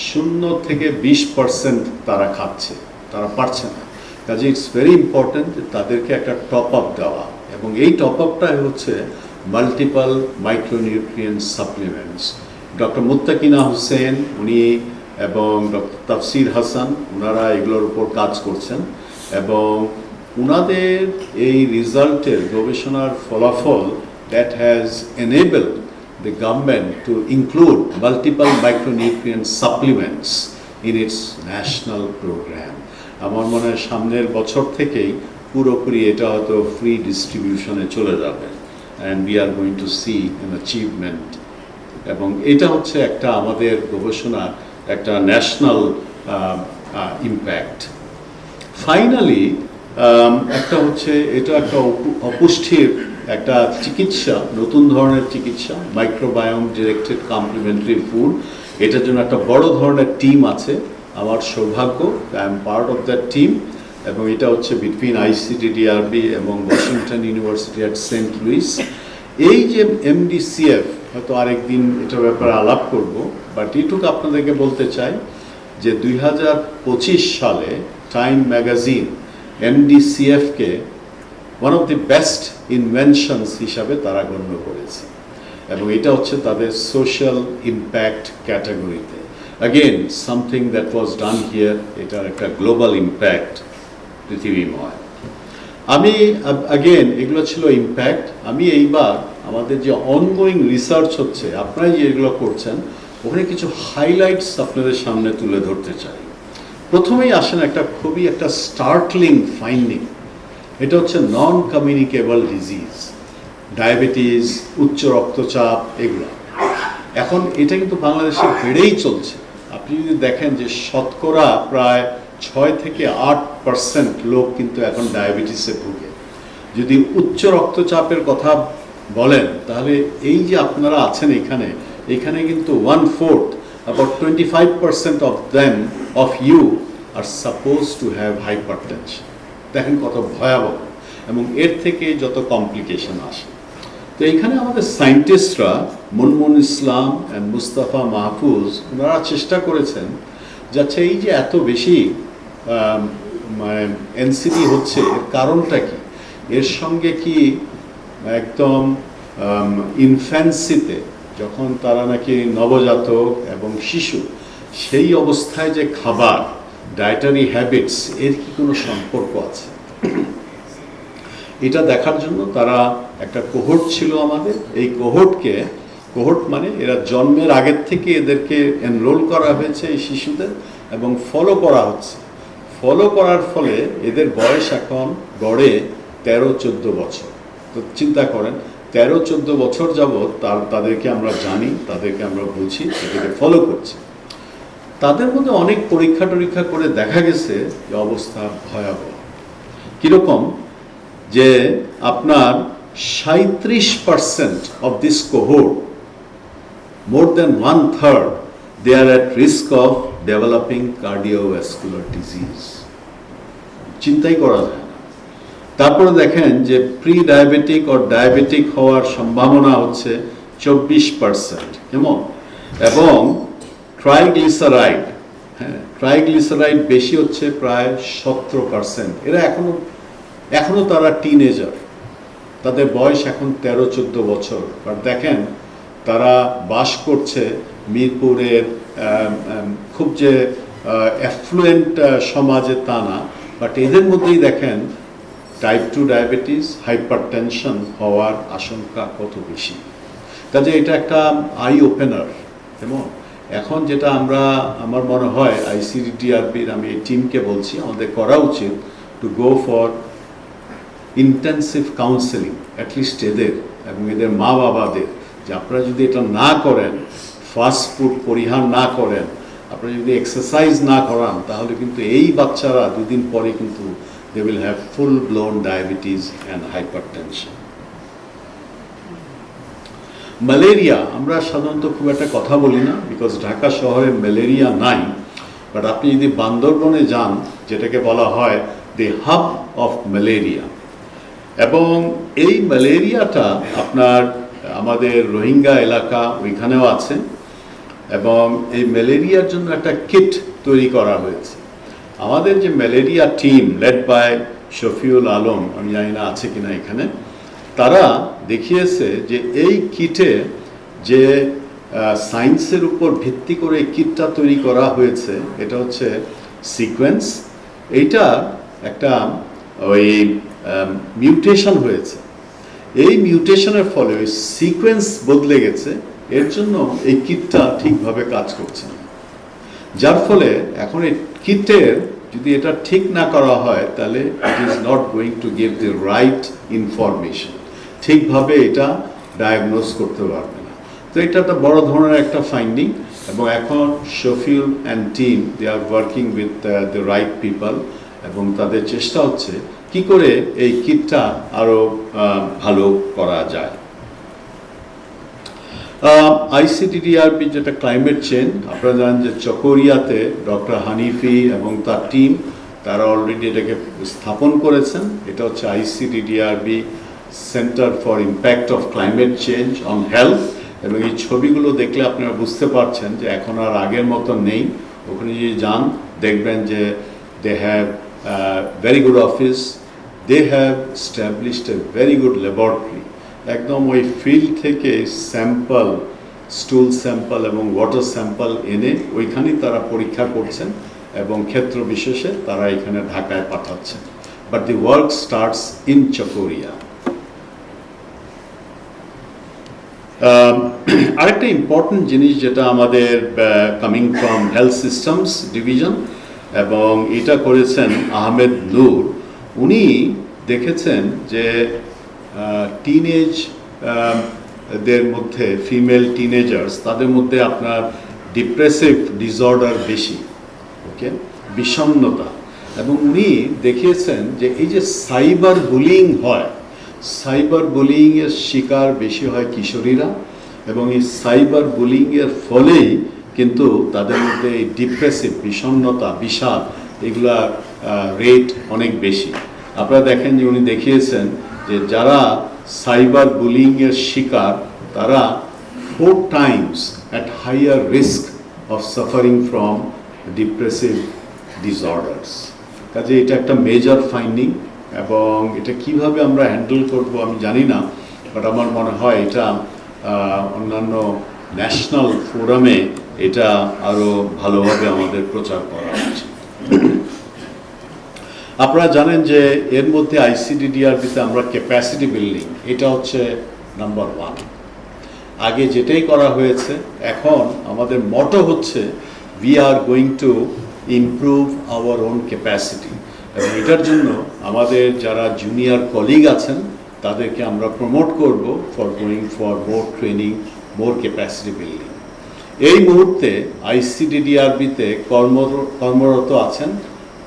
S1: 0 থেকে 20% তারা খাচ্ছে, তারা পারছে না। কাজে ইটস ভেরি ইম্পর্ট্যান্ট যে তাদেরকে একটা টপ আপ দেওয়া, এবং এই টপ আপটাই হচ্ছে multiple micronutrient supplements. Doctor Muttakina Hossain উনি এবং ডক্টর তাফসির হাসান ওনারা এগুলোর উপর কাজ করছেন, এবং ওনাদের এই রিজাল্টের গবেষণার ফলাফল that has enable the government to include multiple micronutrient supplements in its national program. আমার মনে হয় সামনের বছর থেকেই পুরোপুরি এটা হয়তো ফ্রি ডিস্ট্রিবিউশনে চলে যাবে, and we are going to see an achievement. এবং এটা হচ্ছে একটা আমাদের গবেষণার একটা ন্যাশনাল ইম্প্যাক্ট। ফাইনালি একটা হচ্ছে এটা একটা অপুষ্টির একটা চিকিৎসা, নতুন ধরনের চিকিৎসা, মাইক্রোবায়োম ডিরেক্টেড কমপ্লিমেন্টারি ফুড। এটার জন্য একটা বড় ধরনের টিম আছে, আমার সৌভাগ্য, I am part of that team, এবং এটা হচ্ছে বিটুইন আইসিডিডিআরবি এবং Washington University at Saint Louis. এই যে এমডিসিএফ, হয়তো আরেকদিন এটার ব্যাপারে আলাপ করব, বাট এইটুকু আপনাদেরকে বলতে চাই যে 2025 সালে টাইম ম্যাগাজিন এমডিসিএফকে one of the best inventions হিসাবে তারা গণ্য করেছে, এবং এটা হচ্ছে তাদের সোশ্যাল ইম্প্যাক্ট ক্যাটাগরিতে। Again something that was done here, এটার একটা গ্লোবাল ইম্প্যাক্ট পৃথিবীময়। আমি অ্যাগেন এগুলো ছিল ইম্প্যাক্ট। আমি এইবার আমাদের যে অনগোয়িং রিসার্চ হচ্ছে, আপনারা যে এগুলো করছেন, ওখানে কিছু হাইলাইটস আপনাদের সামনে তুলে ধরতে চাই। প্রথমেই আসেন একটা খুবই একটা স্টার্টলিং ফাইন্ডিং, এটা হচ্ছে নন কমিউনিকেবল ডিজিজ, ডায়াবেটিস, উচ্চ রক্তচাপ, এগুলো। এখন এটা কিন্তু বাংলাদেশে বেড়েই চলছে। আপনি যদি দেখেন যে শতকরা প্রায় 6 থেকে 8% লোক কিন্তু এখন ডায়াবেটিসে ভুগে। যদি উচ্চ রক্তচাপের কথা বলেন, তাহলে এই যে আপনারা আছেন এখানে কিন্তু 1/4, about 25% of them, of you are supposed to have hypertension. দেখেন কত ভয়াবহ, এবং এর থেকে যত কমপ্লিকেশন আসে। তো এইখানে আমাদের সায়েন্টিস্টরা মুনমুন ইসলাম অ্যান্ড মুস্তাফা মাহফুজ ওনারা চেষ্টা করেছেন যাচ্ছে এই যে এত বেশি মানে এনসিডি হচ্ছে, এর কারণটা কি, এর সঙ্গে কি একদম ইনফ্যান্সিতে যখন তারা নাকি নবজাতক এবং শিশু, সেই অবস্থায় যে খাবার, ডায়েটারি হ্যাবিটস, এর কি কোনো সম্পর্ক আছে, এটা দেখার জন্য তারা একটা কোহর্ট ছিল আমাদের। এই কোহর্ট মানে এরা জন্মের আগের থেকে এদেরকে এনরোল করা হয়েছে এই শিশুদের, এবং ফলো করা হচ্ছে। ফলো করার ফলে এদের বয়স এখন গড়ে 13-14 বছর। তো চিন্তা করেন, 13-14 বছর যাবৎ তাদেরকে আমরা জানি, তাদেরকে আমরা বুঝি, তাদেরকে ফলো করছি। তাদের মধ্যে অনেক পরীক্ষা টরীক্ষা করে দেখা গেছে যে অবস্থা ভয়াবহ। কীরকম, যে আপনার 37% of this cohort, more than 1/3, they are at risk of developing cardiovascular disease. চিন্তাই করা যায় না। তারপরে দেখেন যে প্রি ডায়াবেটিক ও ডায়াবেটিক হওয়ার সম্ভাবনা হচ্ছে 24%, কেমন, এবং ট্রাইগ্লিসারাইড বেশি হচ্ছে প্রায় 17%। এরা এখনো তারা টিনেজার, তাদের বয়স এখন 13-14 বছর। আর দেখেন তারা বাস করছে মিরপুরের খুব যে অ্যাফ্লুয়েন্ট সমাজে তা না, বাট এদের মধ্যেই দেখেন টাইপ 2 ডায়াবেটিস, হাইপারটেনশন হওয়ার আশঙ্কা কত বেশি। কাজে এটা একটা আই ওপেনার। এবং এখন যেটা আমার মনে হয় আইসিডিডিআরবির, আমি এই টিমকে বলছি, আমাদের করা উচিত to go for intensive counselling, at least এদের এবং এদের মা বাবাদের, যে আপনারা যদি এটা না করেন, ফাস্ট ফুড পরিহার না করেন, আপনারা যদি এক্সারসাইজ না করান, তাহলে কিন্তু এই বাচ্চারা 2 দিন পরে কিন্তু they will have full blown diabetes and hypertension. Malaria আমরা সাধারণত খুব একটা কথা বলি না, বিকজ ঢাকা শহরে ম্যালেরিয়া নাই, বাট আপনি যদি বান্দরবনে যান, যেটাকে বলা হয় দি হাব অফ ম্যালেরিয়া, এবং এই ম্যালেরিয়াটা আপনার আমাদের রোহিঙ্গা এলাকা ওইখানেও আছে, এবং এই ম্যালেরিয়ার জন্য একটা কিট তৈরি করা হয়েছে। আমাদের যে malaria team led by Shafiul Alam, আমি জানি না আছে কিনা এখানে, তারা দেখিয়েছে যে এই কিটে যে সায়েন্সের উপর ভিত্তি করে এই কিটটা তৈরি করা হয়েছে, এটা হচ্ছে সিকোয়েন্স। এইটা একটা ওই মিউটেশন হয়েছে, এই মিউটেশনের ফলে ওই সিকোয়েন্স বদলে গেছে, এর জন্য এই কিটটা ঠিকভাবে কাজ করছে না। যার ফলে এখন এই কিটের যদি এটা ঠিক না করা হয় তাহলে it is not going to give the right information, ঠিকভাবে এটা ডায়াগনোজ করতে পারবে না। তো এটা একটা বড় ধরনের একটা ফাইন্ডিং, এবং এখন Shafiul and team they are working with the right people, এবং তাদের চেষ্টা হচ্ছে কি করে এই কিটটা আরও ভালো করা যায়। আইসিডিডিআরবি যেটা ক্লাইমেট চেঞ্জ, আপনারা জানেন যে চকোরিয়াতে ডক্টর হানিফি এবং তার টিম তারা অলরেডি এটাকে স্থাপন করেছেন। এটা হচ্ছে ICDDRB centre for impact of climate change on health, এবং এই ছবিগুলো দেখলে আপনারা বুঝতে পারছেন যে এখন আর আগের মতো নেই। ওখানে যদি যান দেখবেন যে they have very good office, they have established a very good laboratory. একদম ওই ফিল্ড থেকে স্যাম্পল, স্টুল স্যাম্পল এবং ওয়াটার স্যাম্পল এনে ওইখানেই তারা পরীক্ষা করছেন, এবং ক্ষেত্র বিশেষে তারা এখানে ঢাকায় পাঠাচ্ছেন। But the work starts in Chakaria. আরেকটা ইম্পর্টেন্ট জিনিস যেটা আমাদের coming from health systems division, এবং এটা করেছেন আহমেদ নূর। উনি দেখেছেন যে টিনেজ দের মধ্যে, ফিমেল টিনেজার্স, তাদের মধ্যে আপনার ডিপ্রেসিভ ডিসঅর্ডার বেশি, ওকে, বিষণ্ণতা। এবং উনি দেখিয়েছেন যে এই যে সাইবার বুলিং হয়, সাইবার বুলিংয়ের শিকার বেশি হয় কিশোরীরা, এবং এই সাইবার বুলিংয়ের ফলেই কিন্তু তাদের মধ্যে এই ডিপ্রেসিভ, বিষণ্ণতা, বিষাদ, এগুলা রেট অনেক বেশি। আপনারা দেখেন যে উনি দেখিয়েছেন যে যারা সাইবার বুলিংয়ের শিকার তারা 4 times at higher risk of suffering from depressive disorders. কাজে এটা একটা মেজর ফাইন্ডিং, এবং এটা কিভাবে আমরা হ্যান্ডেল করব আমি জানি না, বাট আমার মনে হয় এটা অন্যান্য ন্যাশনাল ফোরামে এটা আরও ভালোভাবে আমাদের প্রচার করা উচিত। আপনারা জানেন যে এর মধ্যে আইসিডিডিআরবিতে আমরা ক্যাপাসিটি বিল্ডিং, এটা হচ্ছে নাম্বার 1। আগে যেটাই করা হয়েছে, এখন আমাদের মটো হচ্ছে we are going to improve our own capacity, এবং এটার জন্য আমাদের যারা জুনিয়র কলিগ আছেন তাদেরকে আমরা প্রমোট করব for going for more training, more capacity building. এই মুহূর্তে আইসিডিডিআরবিতে কর্মরত আছেন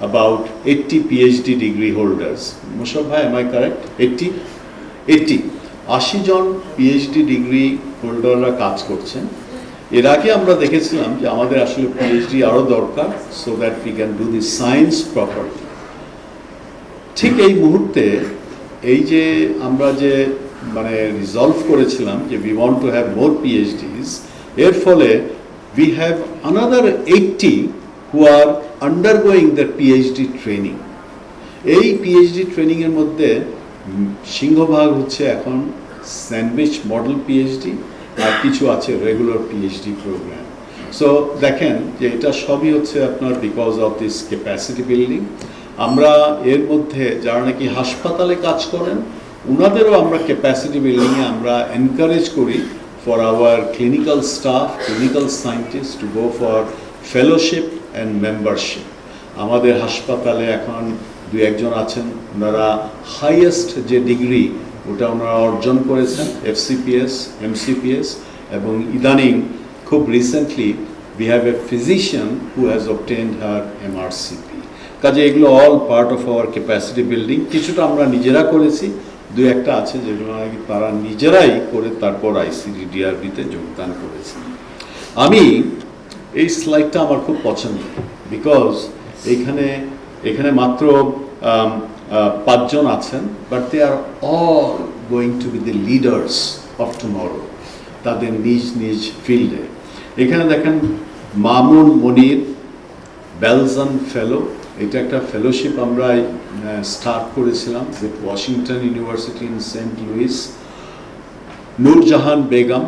S1: about 80 PhD degree holders. Musharraf bhai, am I correct? 80 জন PhD ডিগ্রি হোল্ডাররা কাজ করছেন। এর আগে আমরা দেখেছিলাম যে আমাদের আসলে PhD আরও দরকার, so that we can do the science properly. ঠিক এই মুহূর্তে এই যে আমরা যে মানে রিজলভ করেছিলাম যে we want to have more PhDs, এর ফলে we have another 80 who are undergoing their PhD training. এই PhD ট্রেনিংয়ের মধ্যে সিংহভাগ হচ্ছে এখন স্যান্ডউইচ মডেল PhD, আর কিছু আছে রেগুলার PhD প্রোগ্রাম। সো দেখেন যে এটা সবই হচ্ছে আপনার because of this capacity building. আমরা এর মধ্যে যারা নাকি হাসপাতালে কাজ করেন ওনাদেরও আমরা ক্যাপাসিটি বিল্ডিংয়ে আমরা এনকারেজ করি for our clinical staff, clinical scientist to go for fellowship and membership. আমাদের হাসপাতালে এখন 2-1 আছেন, ওনারা হাইয়েস্ট যে ডিগ্রি ওটা ওনারা অর্জন করেছেন, FCPS, MCPS, এবং ইদানিং খুব recently we have a physician who has obtained her MRCP। কাজে এগুলো all part of our capacity building. কিছুটা আমরা নিজেরা করেছি, 2-1 আছে যেগুলো নাকি তারা নিজেরাই করে তারপর আইসিডিডিআরবিতে যোগদান করেছে। আমি এই স্লাইডটা আমার খুব পছন্দ, বিকজ এখানে মাত্র 5 জন আছেন, but they are all going to be the leaders of tomorrow তাদের নিজ নিজ ফিল্ডে। এখানে দেখেন মামুন মনির, বেলজান ফেলো, এটা একটা ফেলোশিপ আমরা স্টার্ট করেছিলাম with Washington University in Saint Louis. Nurjahan Begum,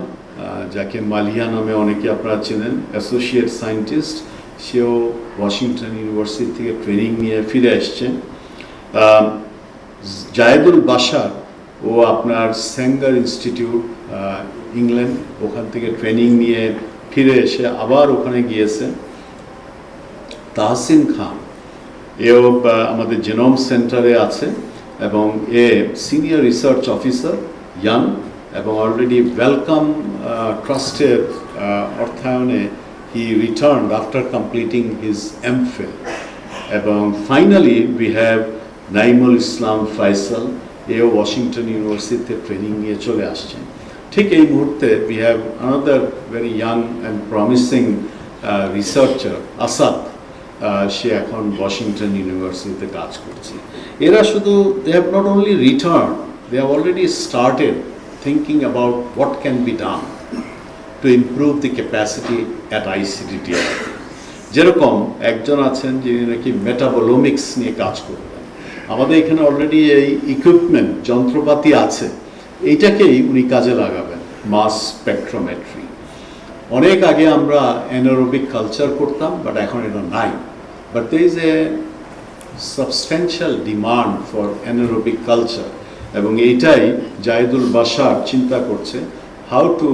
S1: যাকে মালিয়া নামে অনেকে আপনারা চেনেন, অ্যাসোসিয়েট সায়েন্টিস্ট, সেও ওয়াশিংটন ইউনিভার্সিটি থেকে ট্রেনিং নিয়ে ফিরে এসছেন। জায়েদুল বাশার, ও আপনার স্যাঙ্গার ইনস্টিটিউট ইংল্যান্ড, ওখান থেকে ট্রেনিং নিয়ে ফিরে এসে আবার ওখানে গিয়েছে। তাহসিন খান, এও আমাদের জেনোম সেন্টারে আছে এবং a senior research officer, young, এবং অলরেডি ওয়েলকাম ট্রাস্টের অর্থায়নে he returned after completing his MPhil. এবং finally we have Naimul Islam Faisal, এও ওয়াশিংটন ইউনিভার্সিটিতে ট্রেনিং নিয়ে চলে আসছেন। ঠিক এই মুহূর্তে we have another very young and promising researcher Asad, সে এখন ওয়াশিংটন ইউনিভার্সিটিতে কাজ করছে। এরা শুধু they have not only return, they have already started thinking about what can be done to improve the capacity at ICTTR. যেরকম একজন আছেন যিনি নাকি মেটাবোলোমিক্স নিয়ে কাজ করবেন, আমাদের এখানে অলরেডি এই ইকুইপমেন্ট যন্ত্রপাতি আছে, এইটাকেই উনি কাজে লাগাবেন। মাস স্পেকট্রোমেট্রি, অনেক আগে আমরা অ্যানারোবিক কালচার করতাম, বাট এখন এটা নাই। But there is A substantial demand for anaerobic culture, এবং এইটাই জায়েদুল বাশার চিন্তা করছে, how to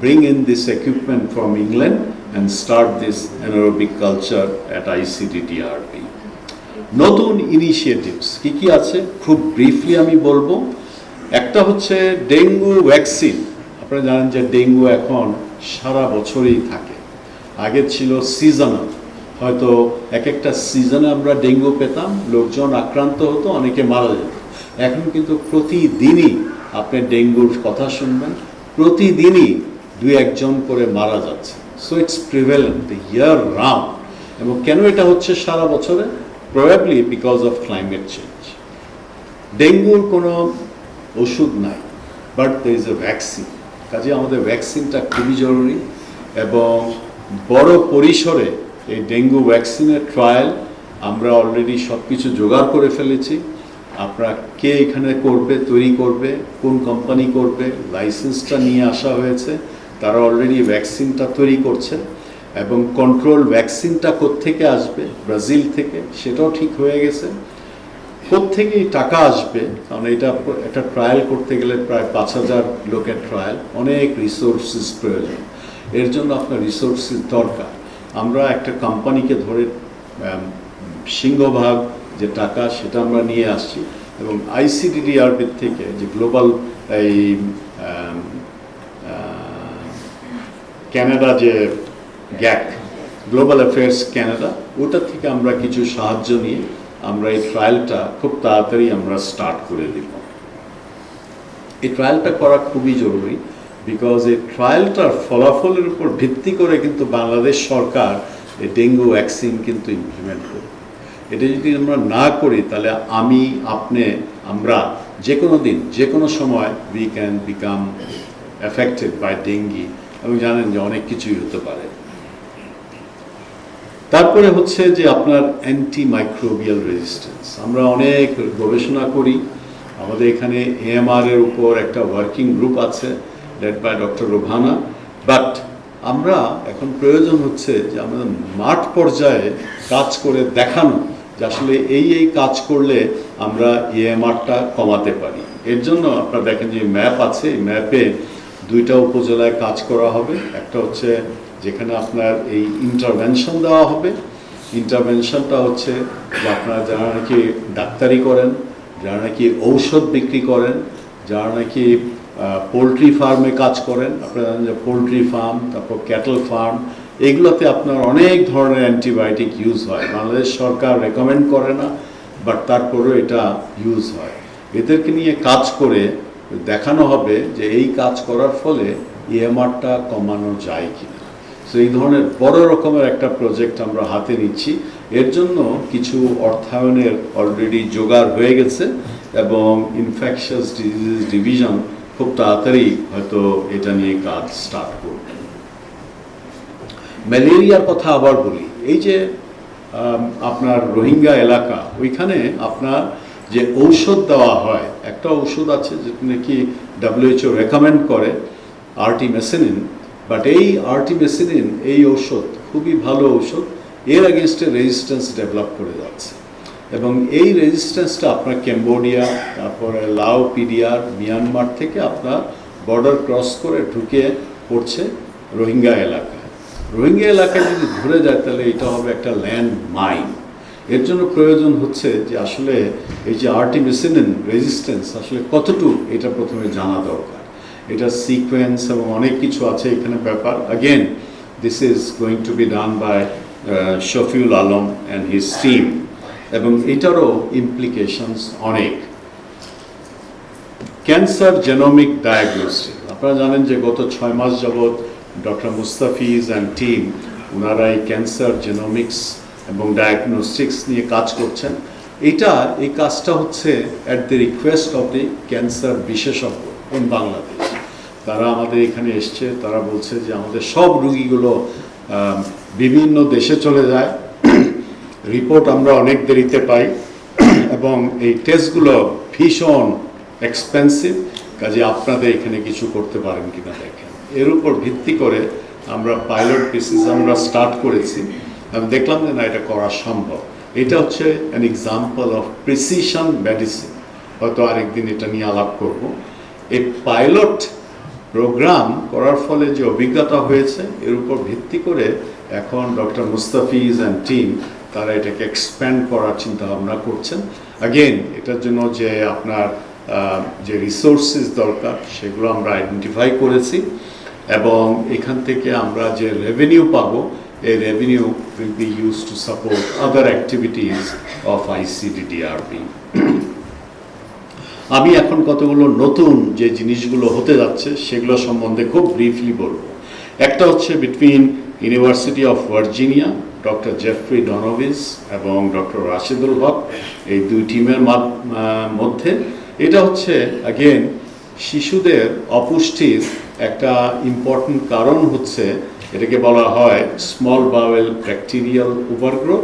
S1: bring in this equipment from England and start this anaerobic culture at ICTTRP। নতুন ইনিশিয়েটিভস কী কী আছে খুব ব্রিফলি আমি বলবো। একটা হচ্ছে ডেঙ্গু ভ্যাকসিন। আপনারা জানেন যে ডেঙ্গু এখন সারা বছরই থাকে, আগে ছিল সিজনাল, হয়তো এক একটা সিজনে আমরা ডেঙ্গু পেতাম, লোকজন আক্রান্ত হতো, অনেকে মারা যেত। এখন কিন্তু প্রতিদিনই আপনি ডেঙ্গুর কথা শুনবেন, প্রতিদিনই 2-1 করে মারা যাচ্ছে। So it's prevalent year round. এবং কেন এটা হচ্ছে সারা বছরে? Probably because of climate change. ডেঙ্গুর কোনো ওষুধ নাই, but there is A vaccine. কাজে আমাদের ভ্যাকসিনটা খুবই জরুরি, এবং বড় পরিসরে এই ডেঙ্গু ভ্যাকসিনের ট্রায়াল আমরা অলরেডি সব কিছু জোগাড় করে ফেলেছি। আপনারা কে এখানে করবে, তৈরি করবে, কোন কোম্পানি করবে, লাইসেন্সটা নিয়ে আসা হয়েছে, তারা অলরেডি ভ্যাকসিনটা তৈরি করছে। এবং কন্ট্রোল ভ্যাকসিনটা কোত্থেকে আসবে? ব্রাজিল থেকে, সেটাও ঠিক হয়ে গেছে। কোত্থেকে টাকা আসবে? কারণ এটা একটা ট্রায়াল করতে গেলে প্রায় 5,000 লোকের ট্রায়াল, অনেক রিসোর্সেস প্রয়োজন, এর জন্য আপনার রিসোর্সেস দরকার। আমরা একটা কোম্পানিকে ধরে সিংহভাগ যে টাকা সেটা আমরা নিয়ে আসছি, এবং ICTTRP থেকে যে গ্লোবাল এই ক্যানাডা যে গ্যাক, গ্লোবাল অ্যাফেয়ার্স ক্যানাডা, ওটা থেকে আমরা কিছু সাহায্য নিয়ে আমরা এই ট্রায়ালটা খুব তাড়াতাড়ি আমরা স্টার্ট করে দিব। এই ট্রায়ালটা করা খুবই জরুরি, বিকজ এই ট্রায়ালটার ফলাফলের উপর ভিত্তি করে কিন্তু বাংলাদেশ সরকার এই ডেঙ্গু ভ্যাকসিন কিন্তু ইমপ্লিমেন্ট করবে। এটা যদি আমরা না করি, তাহলে আমি, আপনি, আমরা যে কোনো দিন, যে কোনো সময় we can become affected by dengue, এবং জানেন যে অনেক কিছুই হতে পারে। তারপরে হচ্ছে যে আপনার অ্যান্টিমাইক্রোবিয়াল রেজিস্ট্যান্স। আমরা অনেক গবেষণা করি, আমাদের এখানে AMR এর উপর একটা ওয়ার্কিং গ্রুপ আছে লেড বাই ডক্টর রোভানা, বাট আমরা এখন প্রয়োজন হচ্ছে যে আমাদের মাঠ পর্যায়ে কাজ করে দেখানো যে আসলে এই কাজ করলে আমরা AMRটা কমাতে পারি। এর জন্য আপনারা দেখেন যে ম্যাপ আছে, এই ম্যাপে 2টা উপজেলায় কাজ করা হবে। একটা হচ্ছে যেখানে আপনার এই ইন্টারভেনশন দেওয়া হবে। ইন্টারভেনশনটা হচ্ছে যে আপনারা যারা নাকি ডাক্তারি করেন, যারা নাকি ঔষধ বিক্রি করেন, যারা নাকি পোলট্রি ফার্মে কাজ করেন, আপনারা জানেন যে পোলট্রি ফার্ম, তারপর ক্যাটল ফার্ম, এগুলোতে আপনার অনেক ধরনের অ্যান্টিবায়োটিক ইউজ হয়। বাংলাদেশ সরকার রেকমেন্ড করে না, বাট তারপরেও এটা ইউজ হয়। এদেরকে নিয়ে কাজ করে দেখানো হবে যে এই কাজ করার ফলে AMRটা কমানো যায় কিনা। সো এই ধরনের বড় রকমের একটা প্রজেক্ট আমরা হাতে নিচ্ছি। এর জন্য কিছু অর্থায়নের অলরেডি জোগাড় হয়ে গেছে, এবং ইনফেকশাস ডিজিজ ডিভিশন খুব তাড়াতাড়ি হয়তো এটা নিয়ে কাজ স্টার্ট করবে। ম্যালেরিয়ার কথা আবার বলি, এই যে আপনার রোহিঙ্গা এলাকা, ওইখানে আপনার যে ঔষধ দেওয়া হয়, একটা ঔষধ আছে যেটা নাকি WHO রেকমেন্ড করে, আর্টিমেসিনিন, বাট এই আর্টিমেসিনিন এই ঔষধ খুবই ভালো ঔষধ, এর এগেনস্টে রেজিস্ট্যান্স ডেভেলপ করে যাচ্ছে। এবং এই রেজিস্ট্যান্সটা আপনার ক্যাম্বোডিয়া, তারপরে লাও, পিডিআর, মিয়ানমার থেকে আপনার বর্ডার ক্রস করে ঢুকে পড়ছে রোহিঙ্গা এলাকায়। রোহিঙ্গা এলাকায় যদি ধরে যায় তাহলে এটা হবে একটা ল্যান্ড মাইন। এর জন্য প্রয়োজন হচ্ছে যে আসলে এই যে আর্টিমেসিনিন রেজিস্ট্যান্স আসলে কতটুকু, এটা প্রথমে জানা দরকার। এটা সিকোয়েন্স এবং অনেক কিছু আছে এখানে ব্যাপার। Again this is going to be done by Shafiul Alam and his team, এবং এটারও ইমপ্লিকেশনস অনেক। ক্যান্সার জেনোমিক ডায়াগনস্টিক, আপনারা জানেন যে গত 6 মাস যাবৎ ডক্টর মুস্তাফিজ অ্যান্ড টিম ওনারা এই ক্যান্সার জেনোমিক্স এবং ডায়াগনস্টিক্স নিয়ে কাজ করছেন। এই কাজটা হচ্ছে at the request of the cancer বিশেষজ্ঞ ইন বাংলাদেশ। তারা আমাদের এখানে এসছে, তারা বলছে যে আমাদের সব রুগীগুলো বিভিন্ন দেশে চলে যায়, রিপোর্ট আমরা অনেক দেরিতে পাই, এবং এই টেস্টগুলো ভীষণ এক্সপেন্সিভ, কাজে আপনাদের এখানে কিছু করতে পারেন কিনা দেখেন। এর উপর ভিত্তি করে আমরা পাইলট বেসিস আমরা স্টার্ট করেছি, আমি দেখলাম যে না, এটা করা সম্ভব। এটা হচ্ছে an example of precision medicine, হয়তো আরেকদিন এটা নিয়ে আলাপ করব। এই পাইলট প্রোগ্রাম করার ফলে যে অভিজ্ঞতা হয়েছে, এর উপর ভিত্তি করে এখন ডক্টর মুস্তাফিজ অ্যান্ড টিম তারা এটাকে এক্সপ্যান্ড করার চিন্তা ভাবনা করছেন। আগেন এটার জন্য যে আপনার যে রিসোর্সেস দরকার সেগুলো আমরা আইডেন্টিফাই করেছি, এবং এখান থেকে আমরা যে রেভিনিউ পাবো, এই revenue will be use to support other activities of ICDDRB। আমি এখন কতগুলো নতুন যে জিনিসগুলো হতে যাচ্ছে সেগুলো সম্বন্ধে খুব ব্রিফলি বলবো। একটা হচ্ছে between university of Virginia, doctor Jeffrey Donovis এবং ডক্টর রাশেদুল হক, এই দুই টিমের মধ্যে। এটা হচ্ছে আগেন শিশুদের অপুষ্টির একটা ইম্পর্টেন্ট কারণ হচ্ছে, এটাকে বলা হয় স্মল বাওয়েল ব্যাকটেরিয়াল ওভারগ্রোথ।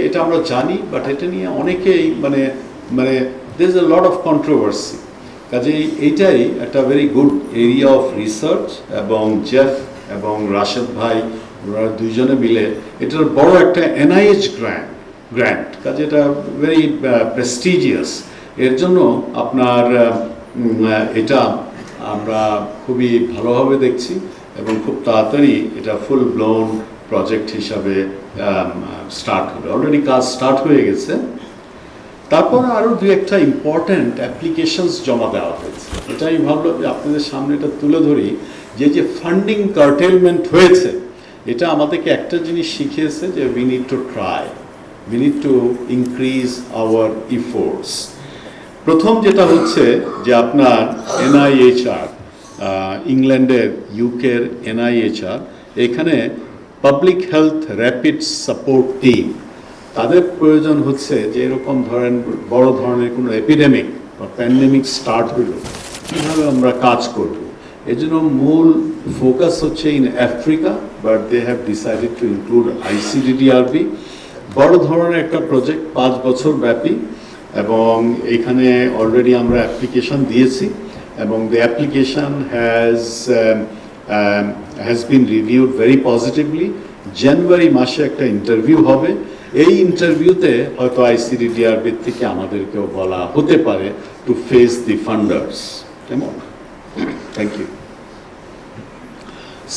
S1: এটা আমরা জানি, বাট এটা নিয়ে অনেকেই মানে there is a lot of controversy, কাজেই এইটাই একটা very good area of research, এবং জেফ এবং রাশেদ ভাই ওরা দুইজনে মিলে এটার বড় একটা NIH গ্র্যান্ট, কাজে এটা ভেরি প্রেস্টিজিয়াস। এর জন্য আপনার এটা আমরা খুবই ভালোভাবে দেখছি, এবং খুব তাড়াতাড়ি এটা ফুল ব্লোন প্রজেক্ট হিসাবে স্টার্ট হবে। অলরেডি কাজ স্টার্ট হয়ে গেছে। তারপর আরও দু একটা ইম্পর্ট্যান্ট অ্যাপ্লিকেশনস জমা দেওয়া হয়েছে। এটা আমি ভাবলাম যে আপনাদের সামনে এটা তুলে ধরি, যে ফান্ডিং কার্টেলমেন্ট হয়েছে, এটা আমাদেরকে একটা জিনিস শিখিয়েছে যে we need to try, we need to increase our efforts. প্রথম যেটা হচ্ছে যে আপনার NIHR, ইংল্যান্ডের ইউকের NIHR, এখানে public health rapid support team, তাদের প্রয়োজন হচ্ছে যে এরকম ধরেন বড় ধরনের কোনো এপিডেমিক বা প্যান্ডেমিক স্টার্ট হলো, কীভাবে আমরা কাজ করব। এই জন্য মূল ফোকাস হচ্ছে in Africa, but they have decided to include ICDDRB। বড় ধরনের একটা প্রজেক্ট, 5 বছর ব্যাপী, এবং এখানে অলরেডি আমরা অ্যাপ্লিকেশন দিয়েছি, এবং the application has been reviewed very positively. জানুয়ারি মাসে একটা ইন্টারভিউ হবে, এই ইন্টারভিউতে হয়তো ICDDRB থেকে আমাদেরকেও বলা হতে পারে টু ফেস দি ফান্ডার্স। কেমন? Thank you.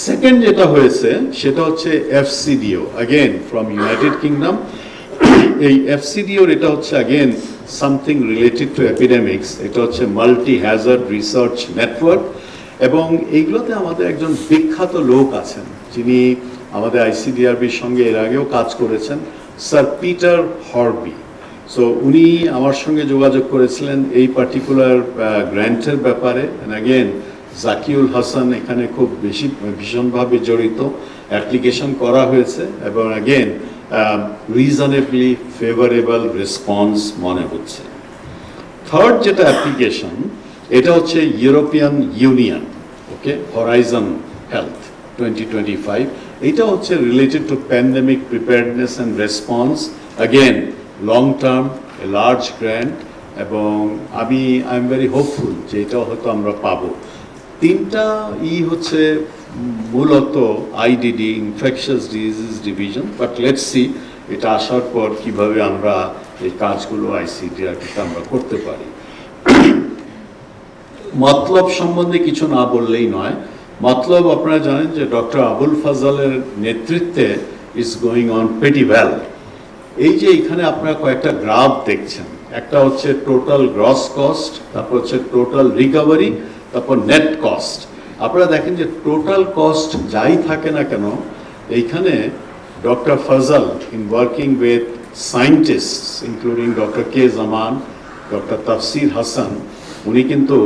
S1: সেকেন্ড যেটা হয়েছে সেটা হচ্ছে FCDO, again from United kingdom. এই FCDO এটা হচ্ছে আগেন সামথিং রিলেটেড টু এপিডেমিক্স। এটা হচ্ছে মাল্টি হ্যাজার্ড রিসার্চ নেটওয়ার্ক, এবং এইগুলোতে আমাদের একজন বিখ্যাত লোক আছেন যিনি আমাদের ICDRBর সঙ্গে এর আগেও কাজ করেছেন, স্যার পিটার হরবি। সো উনি আমার সঙ্গে যোগাযোগ করেছিলেন এই পার্টিকুলার গ্র্যান্টের ব্যাপারে। অ্যাগেন জাকিউল হাসান এখানে খুব ভীষণভাবে জড়িত, অ্যাপ্লিকেশন করা হয়েছে, এবং অ্যাগেন রিজনেবলি ফেভারেবল রেসপন্স মনে হচ্ছে। থার্ড যেটা অ্যাপ্লিকেশন, এটা হচ্ছে ইউরোপিয়ান ইউনিয়ন, ওকে, হরাইজন হেলথ 2025, এটা হচ্ছে related to pandemic preparedness and response, again long term, a large grant, এবং আই এম ভেরি হোপফুল যে এটাও হয়তো আমরা পাবো। তিনটা হচ্ছে মূলত IDD, infectious disease division, but let's see এটা আসার পর কিভাবে আমরা এই কাজগুলো আইসিডিআরটিতে আমরা করতে পারি। মতলব সম্বন্ধে কিছু না বললেই নয়। মতলব আপনারা জানেন যে ডক্টর আবুল ফাজলের নেতৃত্বে is going on pretty well. এই যে এখানে আপনারা কয়েকটা গ্রাফ দেখছেন, একটা হচ্ছে টোটাল গ্রস কস্ট, তারপর হচ্ছে টোটাল রিকভারি, তারপর নেট কস্ট। আপনারা দেখেন যে টোটাল কস্ট যাই থাকে না কেন, এইখানে doctor Fazal in working with scientists including doctor K Zaman, doctor তাফসির হাসান, উনি কিন্তু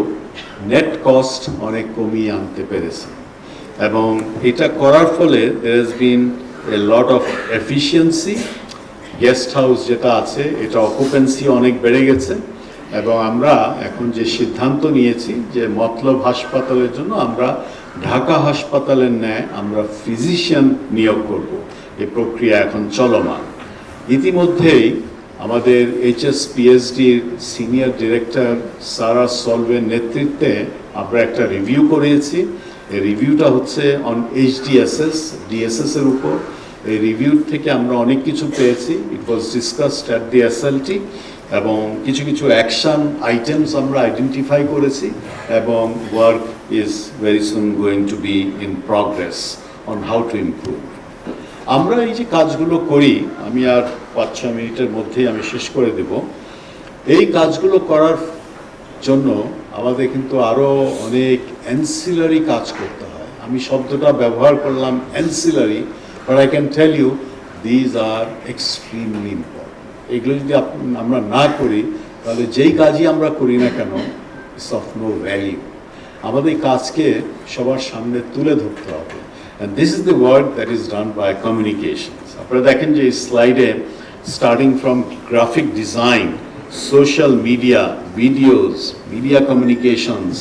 S1: নেট কস্ট অনেক কমিয়ে আনতে পেরেছেন। এবং এটা করার ফলে there has been a lot of efficiency। Guest house যেটা আছে এটা অকুপেন্সি অনেক বেড়ে গেছে, এবং আমরা এখন যে সিদ্ধান্ত নিয়েছি যে মতলব হাসপাতালের জন্য আমরা ঢাকা হাসপাতালের ন্যায় আমরা ফিজিশিয়ান নিয়োগ করব। এই প্রক্রিয়া এখন চলমান। ইতিমধ্যেই আমাদের এইচএস পিএইচডির সিনিয়র ডিরেক্টর সারা সলভের নেতৃত্বে আমরা একটা রিভিউ করিয়েছি। এই রিভিউটা হচ্ছে অন ডিএসএস এর উপর। এই রিভিউ থেকে আমরা অনেক কিছু পেয়েছি। ইট ওয়াজ ডিসকাসড অ্যাট দি এসএলটি, এবং কিছু কিছু অ্যাকশন আইটেমস আমরা আইডেন্টিফাই করেছি, এবং work is very soon going to be in progress on how to improve. আমরা এই যে কাজগুলো করি, আমি আর 5-6 মিনিটের মধ্যেই আমি শেষ করে দেব। এই কাজগুলো করার জন্য আমাদের কিন্তু আরও অনেক অ্যান্সিলারি কাজ করতে হয়। আমি শব্দটা ব্যবহার করলাম ancillary, but I can tell you these are extremely important. এগুলো যদি আমরা না করি, তাহলে যেই কাজই আমরা করি না কেন, ইটস অফ নো ভ্যালিউ। আমাদের এই কাজকে সবার সামনে তুলে ধরতে হবে। And this is the work that is done by communications. আপনারা দেখেন যে এই স্লাইডে starting from graphic design, social media, videos, media communications,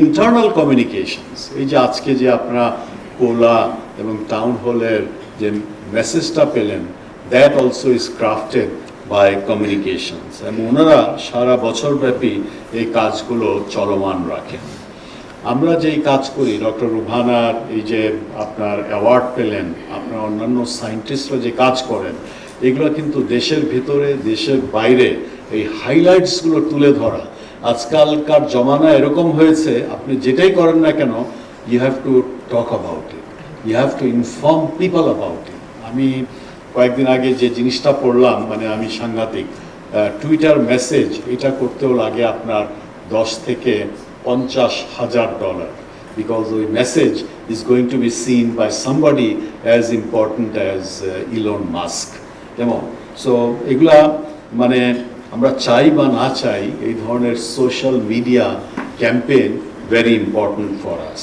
S1: internal communications, এই যে আজকে যে আপনারা কোলা এবং টাউন হলের যে মেসেজটা পেলেন, that also is crafted by communications, এবং ওনারা সারা বছরব্যাপী এই কাজগুলো চলমান রাখেন। আমরা যেই কাজ করি, ডক্টর রুভানার এই যে আপনার অ্যাওয়ার্ড পেলেন, আপনার অন্যান্য সায়েন্টিস্টরা যে কাজ করেন, এগুলো কিন্তু দেশের ভিতরে দেশের বাইরে এই হাইলাইটসগুলো তুলে ধরা। আজকালকার জমানা এরকম হয়েছে, আপনি যেটাই করেন না কেন, you have to talk about it, you have to inform people about it. আমি কয়েকদিন আগে যে জিনিসটা পড়লাম, মানে আমি সাংঘাতিক, টুইটার মেসেজ এটা করতেও লাগে আপনার 10 থেকে $50,000, because the message is going to be seen by somebody as important as Elon Musk. So এগুলা মানে আমরা চাই বা না চাই, এই ধরনের social media campaign very important for us.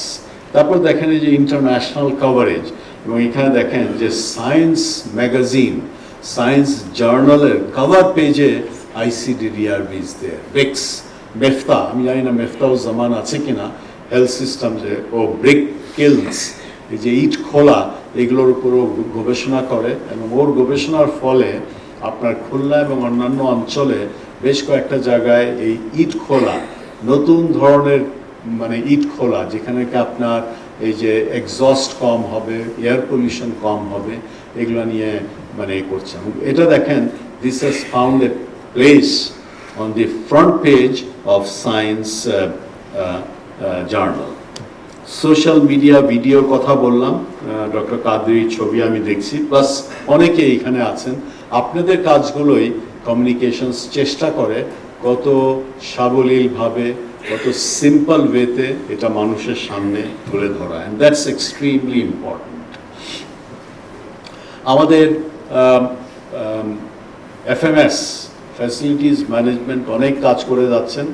S1: তারপর দেখেন এই যে ইন্টারন্যাশনাল কভারেজ, এবং এখানে দেখেন যে সায়েন্স ম্যাগাজিন, সায়েন্স জার্নালের কভার পেজে আইসিডিডিআরবি ইজ দেয়ার। ব্রিক্স, মেফতা, আমি জানি না মেফতাউ জামান আছে কিনা, হেলথ সিস্টেম যে ও ব্রিক কিলস, এই যে ইট খোলা, এগুলোর উপরও গবেষণা করে, এবং ওর গবেষণার ফলে আপনার খুলনা এবং অন্যান্য অঞ্চলে বেশ কয়েকটা জায়গায় এই ইট খোলা, নতুন ধরনের মানে ইট খোলা, যেখানে কি আপনার এই যে এক্সস্ট কম হবে, এয়ার পলিউশন কম হবে, এগুলো নিয়ে মানে করছেন। এটা দেখেন, this has found a place on the front page of Science Journal. Social media ভিডিওর কথা বললাম, ডক্টর কাদরির ছবি আমি দেখছি, প্লাস অনেকে এখানে আছেন। আপনাদের কাজগুলোই কমিউনিকেশনস চেষ্টা করে কত সাবলীলভাবে, কত সিম্পল ওয়েতে এটা মানুষের সামনে তুলে ধরা, অ্যান্ড দ্যাটস এক্সট্রিমলি ইম্পর্ট্যান্ট। আমাদের এফএমএস ফ্যাসিলিটিস ম্যানেজমেন্ট অনেক কাজ করে যাচ্ছেন।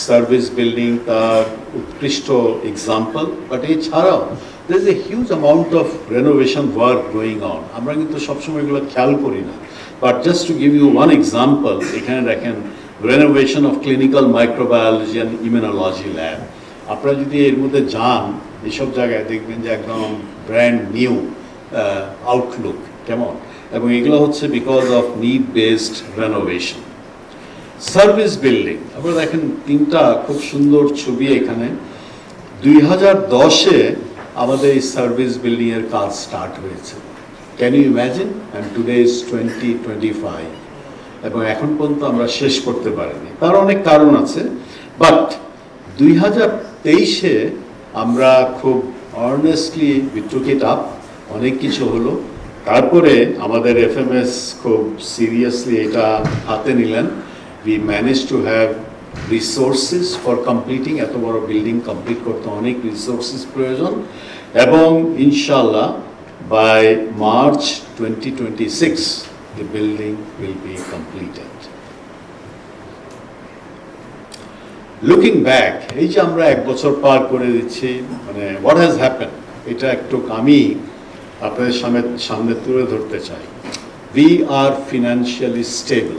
S1: সার্ভিস বিল্ডিং তার উৎকৃষ্ট এক্সাম্পল, বাট এছাড়াও there is a huge amount of renovation work going on. আমরা কিন্তু সবসময় এগুলো খেয়াল করি না, but just to give you one example, এখানে দেখেন renovation of clinical microbiology and immunology lab. আপনারা যদি এর মধ্যে যান, এইসব জায়গায় দেখবেন যে একদম ব্র্যান্ড নিউ আউটলুক কেমন, এবং এগুলো হচ্ছে because of need based renovation. Service building, আপনারা দেখেন তিনটা খুব সুন্দর ছবি এখানে। 2010-এ আমাদের এই সার্ভিস বিল্ডিংয়ের কাজ স্টার্ট হয়েছে। Can you imagine? And today is 2025, এবং এখন পর্যন্ত আমরা শেষ করতে পারিনি। তার অনেক কারণ আছে, বাট 2023-এ আমরা খুব honestly we took it up, অনেক কিছু হলো। তারপরে আমাদের এফএমএস খুব সিরিয়াসলি এটা হাতে নিলেন। We manage to have resources for completing, এত বড় বিল্ডিং কমপ্লিট করতে অনেক রিসোর্সেস প্রয়োজন, এবং ইনশাল্লাহ by March 2026 the building will be completed. Looking back, এই যে আমরা 1 বছর পার করে দিচ্ছি, মানে হোয়াট হ্যাজ হ্যাপেন, এটা একটু আমি আপনাদের সামনে তুলে ধরতে চাই। We are financially stable.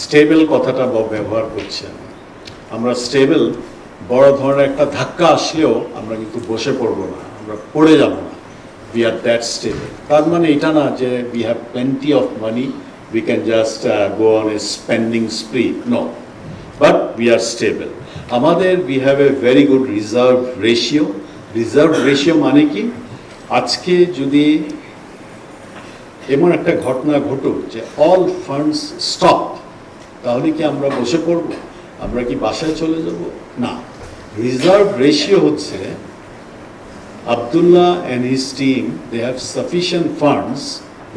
S1: Stable কথাটা ব্যবহার করছি আমি। আমরা স্টেবল, বড় ধরনের একটা ধাক্কা আসলেও আমরা কিন্তু বসে পড়বো না, আমরা পড়ে যাব না। We are that stable. তার মানে এটা না যে we have plenty of money, we can just go on a spending spree, no, but we are stable. আমাদের we have a very good reserve ratio. Reserve ratio মানে কি, আজকে যদি এমন একটা ঘটনা ঘটুক যে অল ফান্ডস স্টপ, তাহলে কি আমরা বসে পড়ব? আমরা কি বাসায় চলে যাব? না। রিজার্ভ রেশিও হচ্ছে Abdullah and his team, they have sufficient funds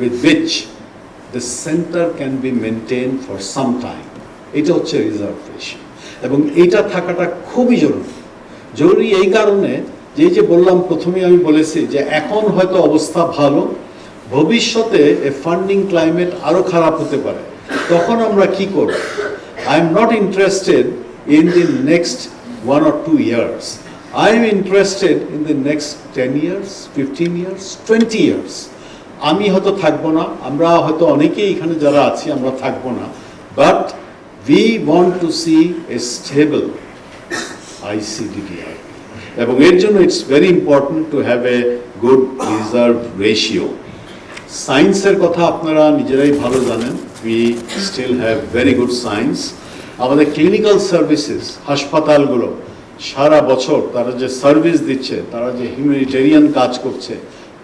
S1: with which the center can be maintained for some time. এটা হচ্ছে রিজার্ভ রেশিও, এবং এটা থাকাটা খুবই জরুরি। জরুরি এই কারণে যে বললাম প্রথমে, আমি বলেছি যে এখন হয়তো অবস্থা ভালো, ভবিষ্যতে এ ফান্ডিং ক্লাইমেট আরও খারাপ হতে পারে। তখন আমরা কি করব? I am not interested in the next 1 or 2 years. I am interested in the next 10 years, 15 years, 20 years. আমি হয়তো থাকবো না, আমরা হয়তো অনেকেই এখানে যারা আছি আমরা থাকবো না, but we want to see a stable ICDDI. এবং এর জন্য it's very important to have a good reserve ratio. সায়েন্সের কথা আপনারা নিজেরাই ভালো জানেন, we still have very good science. আমাদের ক্লিনিক্যাল সার্ভিসেস, হাসপাতালগুলো সারা বছর তারা যে সার্ভিস দিচ্ছে, তারা যে হিউম্যানিটেরিয়ান কাজ করছে,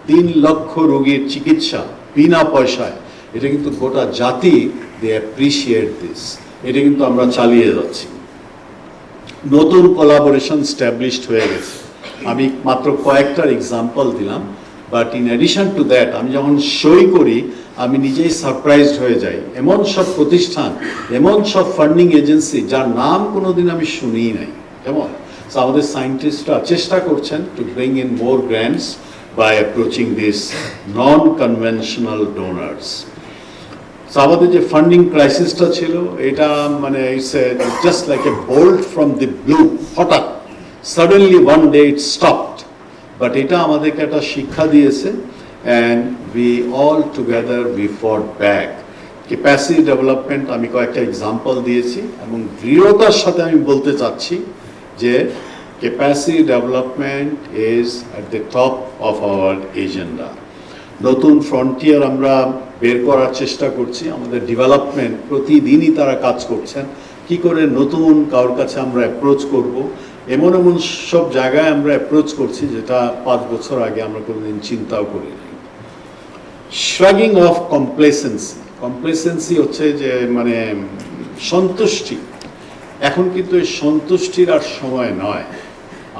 S1: 3 লক্ষ রোগীর চিকিৎসা বিনা পয়সায়, এটা কিন্তু গোটা জাতি দে অ্যাপ্রিসিয়েট দিস। এটা কিন্তু আমরা চালিয়ে যাচ্ছি। নতুন কোলাবোরেশন স্ট্যাবলিশড হয়ে গেছে। আমি মাত্র কয়েকটার এক্সাম্পল দিলাম, but in addition to that আমি যখন সই করি আমি নিজেই সারপ্রাইজড হয়ে যাই। এমন সব প্রতিষ্ঠান, এমন সব ফান্ডিং এজেন্সি যার নাম কোনোদিন আমি শুনিই নাই। কেমন? সো আমাদের সায়েন্টিস্টরা চেষ্টা করছেন to bring in more grants by approaching this non conventional donors. So আমাদের যে ফান্ডিং ক্রাইসিসটা ছিল, এটা মানে it's just like a bolt from the blue, হঠাৎ suddenly one day it stopped, but এটা আমাদেরকে একটা শিক্ষা দিয়েছে, and we all together we fought back. Capacity development আমি কয়েকটা এক্সাম্পল দিয়েছি, এবং দৃঢ়তার সাথে আমি বলতে চাচ্ছি যে capacity development is at the top of our agenda. নতুন ফ্রন্টিয়ার আমরা বের করার চেষ্টা করছি। আমাদের ডেভেলপমেন্ট প্রতিদিনই তারা কাজ করছেন, কি করে নতুন কারোর কাছে আমরা অ্যাপ্রোচ করব। এমন সব জায়গায় আমরা অ্যাপ্রোচ করছি যেটা 5 বছর আগে আমরা কোনোদিন চিন্তাও করিনি। শ্রাগিং অফ কমপ্লেসেন্সি। কমপ্লেসেন্সি হচ্ছে যে মানে সন্তুষ্টি। এখন কিন্তু এই সন্তুষ্টির আর সময় নয়।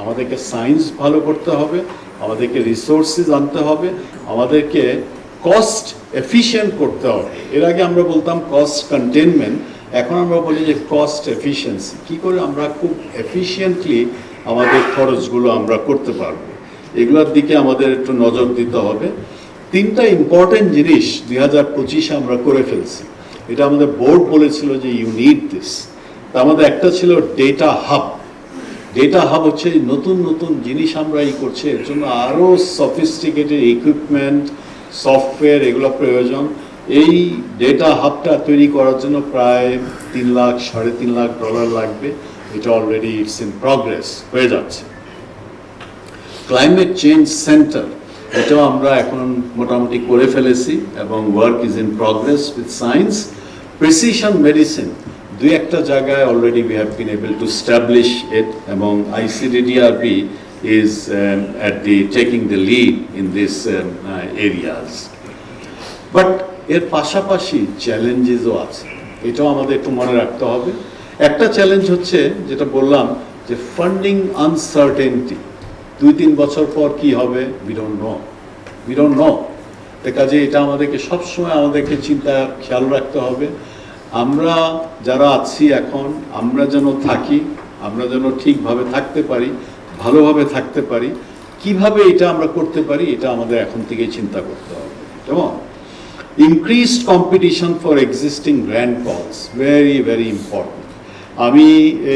S1: আমাদেরকে সায়েন্স ভালো করতে হবে, আমাদেরকে রিসোর্সেস আনতে হবে, আমাদেরকে কস্ট এফিশিয়েন্ট করতে হবে। এর আগে আমরা বলতাম কস্ট কন্টেনমেন্ট, এখন আমরা বলি যে কস্ট এফিশিয়েন্সি। কী করে আমরা খুব এফিশিয়েন্টলি আমাদের খরচগুলো আমরা করতে পারবো, এগুলোর দিকে আমাদের একটু নজর দিতে হবে। 3টা ইম্পর্টেন্ট জিনিস 2025-এ আমরা করে ফেলছি। এটা আমাদের বোর্ড বলেছিল যে ইউ নিড দিস। তা আমাদের একটা ছিল ডেটা হাব। ডেটা হাব হচ্ছে নতুন নতুন জিনিস আমরা করছি, এর জন্য আরও সফিস্টিকেটেড ইকুইপমেন্ট, সফটওয়্যার এগুলো প্রয়োজন। এই ডেটা হাবটা তৈরি করার জন্য প্রায় $3 লাখ $3.5 লাখ লাগবে। এটা অলরেডি ইটস ইন প্রগ্রেস, হয়ে যাচ্ছে। ক্লাইমেট চেঞ্জ সেন্টার, এটাও আমরা এখন মোটামুটি করে ফেলেছি এবং work is in progress with science. Precision medicine দুই একটা জায়গায় already we have been able to establish it, এবং ICDDRB is at the taking the lead in this areas. But এর পাশাপাশি চ্যালেঞ্জেসও আছে, এটাও আমাদের একটু মনে রাখতে হবে। একটা চ্যালেঞ্জ হচ্ছে যেটা বললাম যে ফান্ডিং আনসার্টেনটি, 2-3 বছর পর কি হবে উই ডোন্ট নো। কাজে এটা আমাদেরকে সবসময় আমাদেরকে খেয়াল রাখতে হবে। আমরা যারা আছি এখন, আমরা যেন থাকি, আমরা যেন ঠিকভাবে থাকতে পারি, ভালোভাবে থাকতে পারি, কিভাবে এটা আমরা করতে পারি, এটা আমাদের এখন থেকেই চিন্তা করতে হবে। কেমন? Increased competition for existing grand calls, very very important. আমি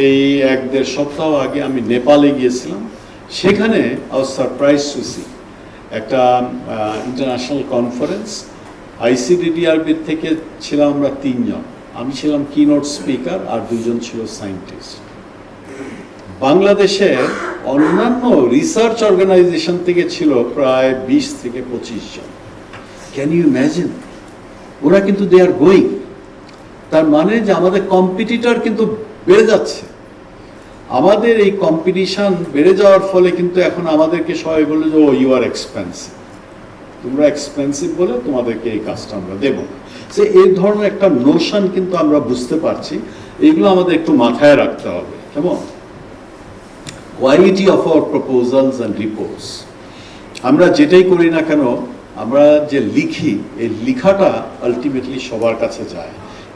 S1: এই 1-1.5 সপ্তাহ আগে আমি নেপালে গিয়েছিলাম। সেখানে I was surprise to see একটা ইন্টারন্যাশনাল কনফারেন্স, আইসিডিডিআরবি থেকে ছিলাম আমরা 3 জন, আমি ছিলাম কিনোট স্পিকার আর 2 জন ছিল সায়েন্টিস্ট। বাংলাদেশের অন্যান্য রিসার্চ অর্গানাইজেশন থেকে ছিল প্রায় 20 থেকে 25 জন। Can you imagine? ওরা কিন্তু দে আর গোয়িং। তার মানে যে আমাদের কম্পিটিটর কিন্তু বেড়ে যাচ্ছে। আমাদের এই কম্পিটিশন বেড়ে যাওয়ার ফলে কিন্তু এখন আমাদেরকে সবাই বলে যে ও ইউ আর এক্সপেন্সিভ, তোমরা এক্সপেন্সিভ বলে তোমাদেরকে এই কাজটা আমরা দেবো না। সে এই ধরনের একটা নোশন কিন্তু আমরা বুঝতে পারছি, এগুলো আমাদের একটু মাথায় রাখতে হবে। কেমন? Quality of our proposals and reports, আমরা যেটাই করি না কেন, আমরা যে লিখি, এই লিখাটা আলটিমেটলি সবার কাছে যায়।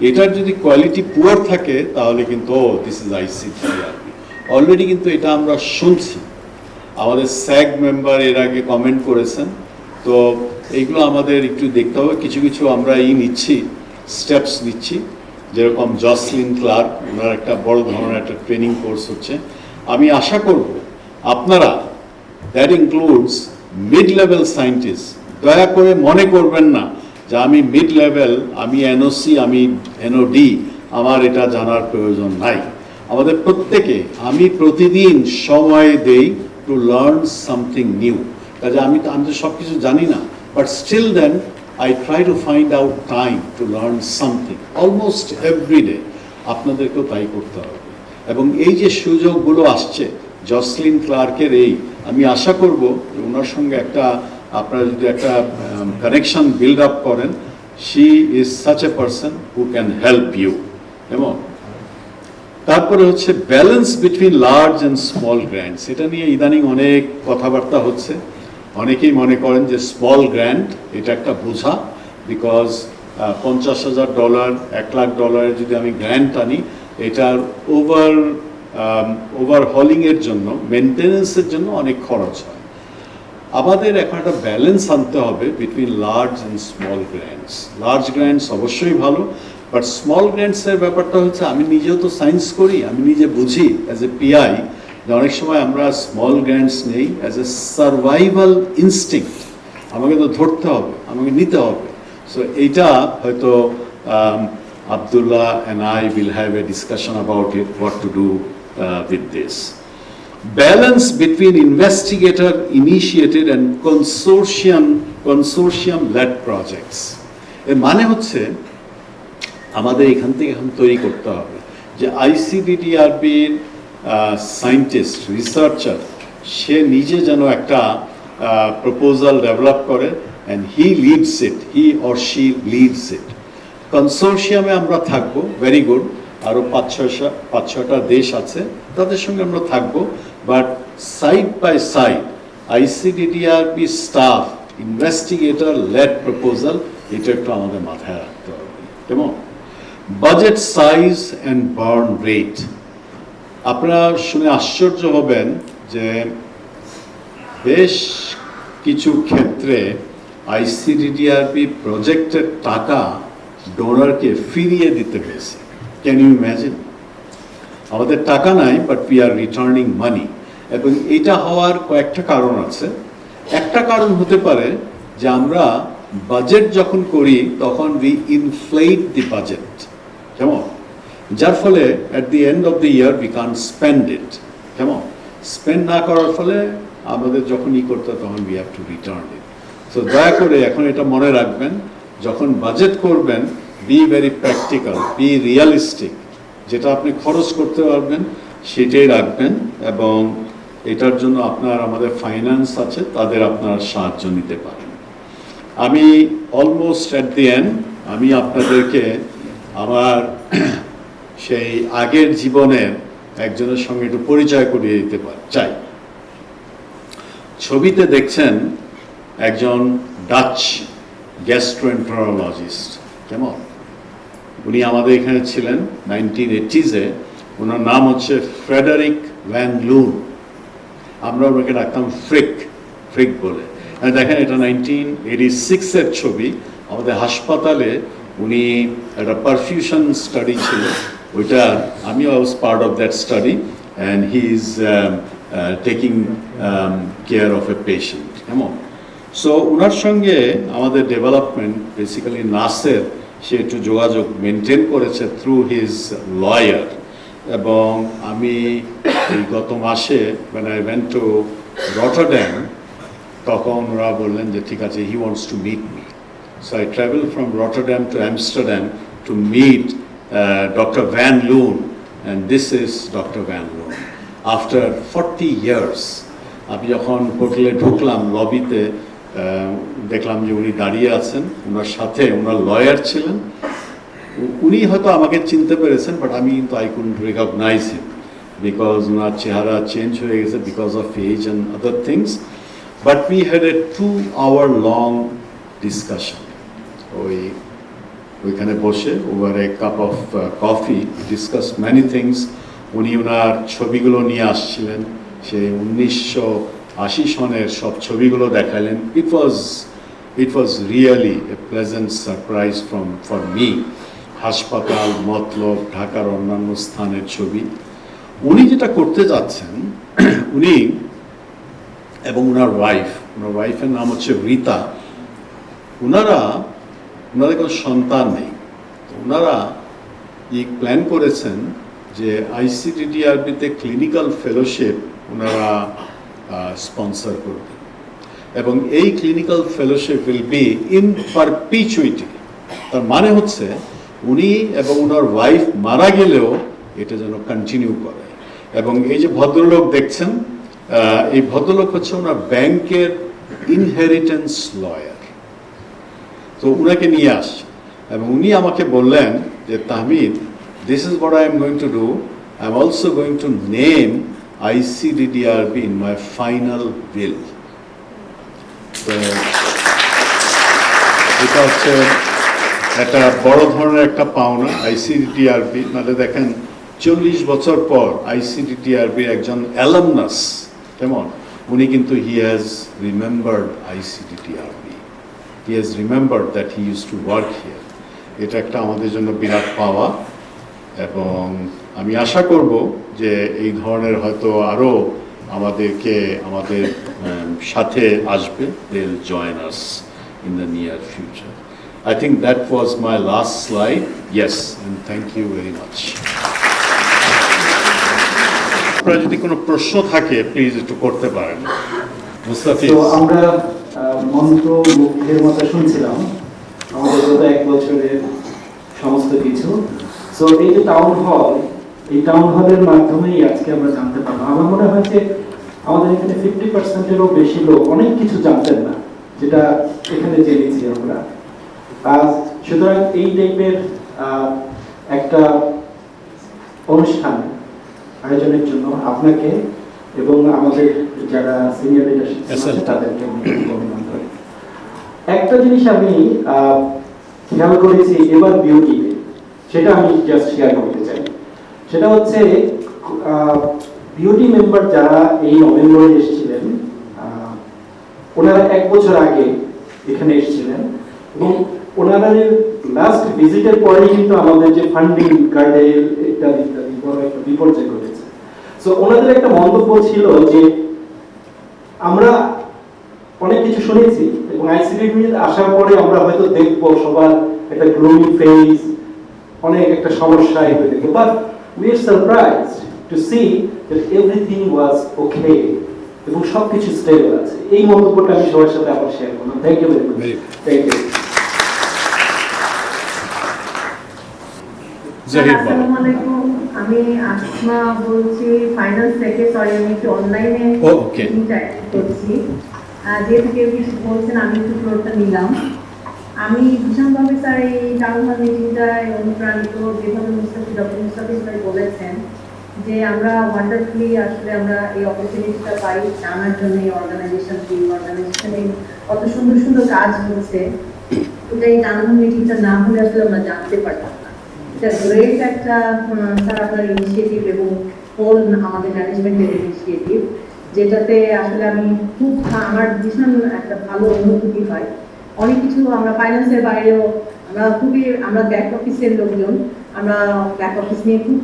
S1: এটার যদি কোয়ালিটি পুয়ার থাকে তাহলে কিন্তু দিস ইজ আইসিডিডিআরবি। অলরেডি কিন্তু এটা আমরা শুনছি, আমাদের স্যাগ মেম্বার এর আগে কমেন্ট করেছেন। তো এইগুলো আমাদের একটু দেখতে হবে। কিছু কিছু আমরা নিচ্ছি, স্টেপস নিচ্ছি, যেরকম জসলিন ক্লার্ক, ওনার একটা বড় ধরনের একটা ট্রেনিং কোর্স হচ্ছে। আমি আশা করব আপনারা, that includes mid level scientist, দয়া করে মনে করবেন না যে আমি মিড লেভেল, আমি এনওসি, আমি এনওডি, আমার এটা জানার প্রয়োজন নাই। আমাদের প্রত্যেকে, আমি প্রতিদিন সময় দেই টু লার্ন সামথিং নিউ। কাজে আমি তো সব কিছু জানি না, but still then I try to find out time to learn something almost everyday. আপনাদেরকেও তাই করতে হবে। এবং এই যে সুযোগগুলো আসছে জসলিন ক্লার্কের, আমি আশা করব যে ওনার সঙ্গে আপনারা যদি একটা কানেকশন বিল্ড আপ করেন, she is such a person who can help you. এবং তারপরে হচ্ছে balance between large and small grants, এটা নিয়ে ইদানিং অনেক কথাবার্তা হচ্ছে। অনেকেই মনে করেন যে স্মল গ্র্যান্ট এটা একটা বোঝা, বিকজ $50,000 $1 লাখ যদি আমি গ্র্যান্ট আনি, এটার ওভারহলিংয়ের জন্য, মেনটেন্যান্সের জন্য অনেক খরচ হয়। আমাদের এখন একটা ব্যালেন্স আনতে হবে between large and small grants. Large grants অবশ্যই ভালো, বাট স্মল গ্র্যান্টসের ব্যাপারটা হচ্ছে, আমি নিজেও তো সায়েন্স করি, আমি নিজে বুঝি অ্যাজ এ পিআই যে অনেক সময় আমরা স্মল গ্র্যান্টস নেই অ্যাজ এ সার্ভাইভাল ইনস্টিংক্ট। আমাকে তো ধরতে হবে, আমাকে নিতে হবে। সো এইটা হয়তো Abdullah and I will have a discussion about it, what to do with this. Balance between investigator-initiated and consortium-led projects. এর মানে হচ্ছে আমাদের এখান থেকে এখন তৈরি করতে হবে যে আইসিডিডিআরবির সায়েন্টিস্ট, রিসার্চার, সে নিজে যেন একটা প্রপোজাল ডেভেলপ করে, and he leads it, he or she leads it. কনসোর্শিয়ামে আমরা থাকবো, ভেরি গুড, আরও 5-6টা দেশ আছে, তাদের সঙ্গে আমরা থাকবো। But side by side ICDDRB staff, investigator led proposal, এটা একটু আমাদের মাথায় রাখতে হবে। এবং budget size and burn rate, আপনারা শুনে আশ্চর্য হবেন যে বেশ কিছু ক্ষেত্রে আইসিডিডিআরবি প্রজেক্টের টাকা ডোনারকে ফিরিয়ে দিতে হয়েছে। Can you imagine? আমাদের টাকা নাই, but we are returning money. এবং এটা হওয়ার কয়েকটা কারণ আছে। একটা কারণ হতে পারে যে আমরা বাজেট যখন করি তখন উই ইনফ্লেট দি বাজেট, কেমন, যার ফলে at the end of the year we কান স্পেন্ড ইট। কেমন? স্পেন্ড না করার ফলে আমাদের যখন করতে হয় তখন উই হ্যাভ টু রিটার্ন ইট। তো দয়া করে এখন এটা মনে রাখবেন, যখন বাজেট করবেন be very practical, be realistic, যেটা আপনি খরচ করতে পারবেন সেটাই রাখবেন, এবং এটার জন্য আপনার আমাদের ফাইন্যান্স আছে, তাদের আপনার সাহায্য নিতে পারেন। আমি অলমোস্ট অ্যাট দি এন্ড, আমি আপনাদেরকে আমার সেই আগের জীবনের একজনের সঙ্গে একটু পরিচয় করিয়ে দিতে চাই। ছবিতে দেখছেন একজন ডাচ গ্যাস্ট্রোএন্টারোলজিস্ট, কেমন? উনি আমাদের এখানে ছিলেন 1980s-এ। ওনার নাম হচ্ছে ফ্রেডারিক ভ্যান লুন, আমরা ওনাকে ডাকতাম ফ্রিক বলে। দেখেন, এটা 1986-এর ছবি। আমাদের হাসপাতালে উনি একটা পারফিউশন স্টাডি ছিল, ওইটা আমি was part of that study, and he is taking care of a patient, কেমন? সো ওনার সঙ্গে আমাদের ডেভেলপমেন্ট বেসিক্যালি নার্সের, সে একটু যোগাযোগ মেনটেন করেছে থ্রু হিজ লয়ার। এবং আমি এই গত মাসে when I went to Rotterdam, তখন ওরা বললেন যে ঠিক আছে, he wants to meet me. So I traveled from Rotterdam to Amsterdam to meet Dr. Van Loon, and this is Dr. Van Loon. After 40 years, আমি যখন হোটেলে ঢুকলাম, লবিতে দেখলাম যে উনি দাঁড়িয়ে আছেন, ওনার সাথে ওনার লয়ার ছিলেন। উনি হয়তো আমাকে চিনতে পেরেছেন, বাট আমি কিন্তু I couldn't recognise him, because ওনার চেহারা চেঞ্জ হয়ে গেছে because of age and other things. But we had a 2-hour long discussion. ওইখানে বসে over a cup of coffee discuss many things. উনি ওনার ছবিগুলো নিয়ে আসছিলেন, সে 1980 সনের সব ছবিগুলো দেখালেন। It was really a pleasant surprise for me. হাসপাতাল, মতলব, ঢাকার অন্যান্য স্থানের ছবি। উনি যেটা করতে যাচ্ছেন, উনি এবং ওনার ওয়াইফের নাম হচ্ছে রীতা, ওনাদের কোনো সন্তান নেই। ওনারা প্ল্যান করেছেন যে ICDDRB-তে ক্লিনিক্যাল ফেলোশিপ ওনারা স্পন্সর করবেন, এবং এই clinical fellowship will be in perpetuity. তার মানে হচ্ছে উনি এবং ওনার ওয়াইফ মারা গেলেও এটা যেন কন্টিনিউ করে। এবং এই যে ভদ্রলোক দেখছেন, এই ভদ্রলোক হচ্ছে ওনার ব্যাংকের ইনহেরিটেন্স লয়ার। তো উনাকে নিয়ে আসছে, এবং উনি আমাকে বললেন যে Tahmid, this is what I am going to do. I am also going to name ICDDRB in my final will. তো এটা হচ্ছে একটা বড় ধরনের একটা পাওনা ICDDRB। নাহলে দেখেন 40 বছর পর ICDDRB একজন অ্যালামনাস, কেমন? উনি কিন্তু he has remembered ICDDRB. He has remembered that he used to work here. এটা একটা আমাদের জন্য বিরাট পাওয়া, এবং আমি আশা করব যে এই ধরনের হয়তো আরও আমাদের সাথে আসবে। They'll join us in the near future. I think that was my last slide. Yes, and thank you very much. আপনারা যদি কোনো প্রশ্ন থাকে প্লিজ একটু করতে পারেন। মুস্তাফিজ,
S3: তো আমরা মন্ত্র মুগ্ধের মতো শুনছিলাম আমাদের গত 1 বছরের সমস্ত কিছু। সো এই যে টাউন হলের মাধ্যমেই আজকে আমরা জানতে পারলাম। আমার মনে হয় যে আমাদের এখানে 50%-এরও বেশি লোক অনেক কিছু জানতেন না, যেটা এখানে জেনেছি আমরা। সুতরাং এই টাইপের একটা অনুষ্ঠান আয়োজনের জন্য আপনাকে এবং আমাদের যারা সিনিয়র লিডারশিপ আছে তাদেরকে অভিনন্দন। একটা জিনিস আমি খেয়াল করেছি এবার বিউটিতে, সেটা আমি জাস্ট শেয়ার করতে চাই। সেটা হচ্ছে বিউটি মেম্বার যারা এই নভেম্বরে এসেছিলেন, ওনারা 1 বছর আগে এখানে এসেছিলেন, এবং ওনারা লাস্ট ভিজিটের পরে কিন্তু আমাদের যে ফান্ডিং কার্ডে ইত্যাদি ইত্যাদি বড় একটা বিপর্যয় ঘটেছে। সো ওনাদের একটা মন্তব্য ছিল যে আমরা অনেক কিছু শুনেছি, এবং ICDDRB আসার পরে আমরা হয়তো দেখবো সবার একটা গ্লোয়িং ফেস, অনেক একটা সমস্যায় হয়ে দেখবো, but we are surprised to see that everything was okay. এবং সবকিছু স্টেবল আছে। এই মন্তব্যটা আমি সবার সাথে আবার শেয়ার করলাম। Thank you very much. Thank you.
S1: Zahid বলো।
S4: আসসালামু আলাইকুম, আমি আসমা বলছি ফাইন্যান্স থেকে। সরি, আমি একটু অনলাইনে
S1: ও, okay.
S4: করছি। যেহেতু কেউ কিছু বলছেন, আমি একটু ফ্লোরটা নিলাম। আমি ভীষণভাবে স্যার এই টাউন হল মিটিংটায় অনুপ্রাণিত, যেভাবে ডক্টর মুস্তাফিজ ভাই বলেছেন যে আমরা ওয়ান্ডারফুলি আসলে আমরা এই অপরচুনিটিটা পাই জানার জন্য এই অর্গানাইজেশনে কত সুন্দর সুন্দর কাজ হচ্ছে। এটা এই টাউন হল মিটিংটা না হলে আসলে আমরা জানতে পারতাম না। এটা গ্রেট একটা স্যার আপনার ইনিশিয়েটিভ এবং হোল আমাদের ম্যানেজমেন্টের ইনিশিয়েটিভ, যেটাতে আসলে আমি খুব আমার ভীষণ একটা ভালো অনুভূতি হয়। অনেক কিছু আমরা ফাইন্যান্সের বাইরেও আমরা ব্যাক অফিসের লোকজন, আমরা ব্যাক অফিস নিয়ে খুব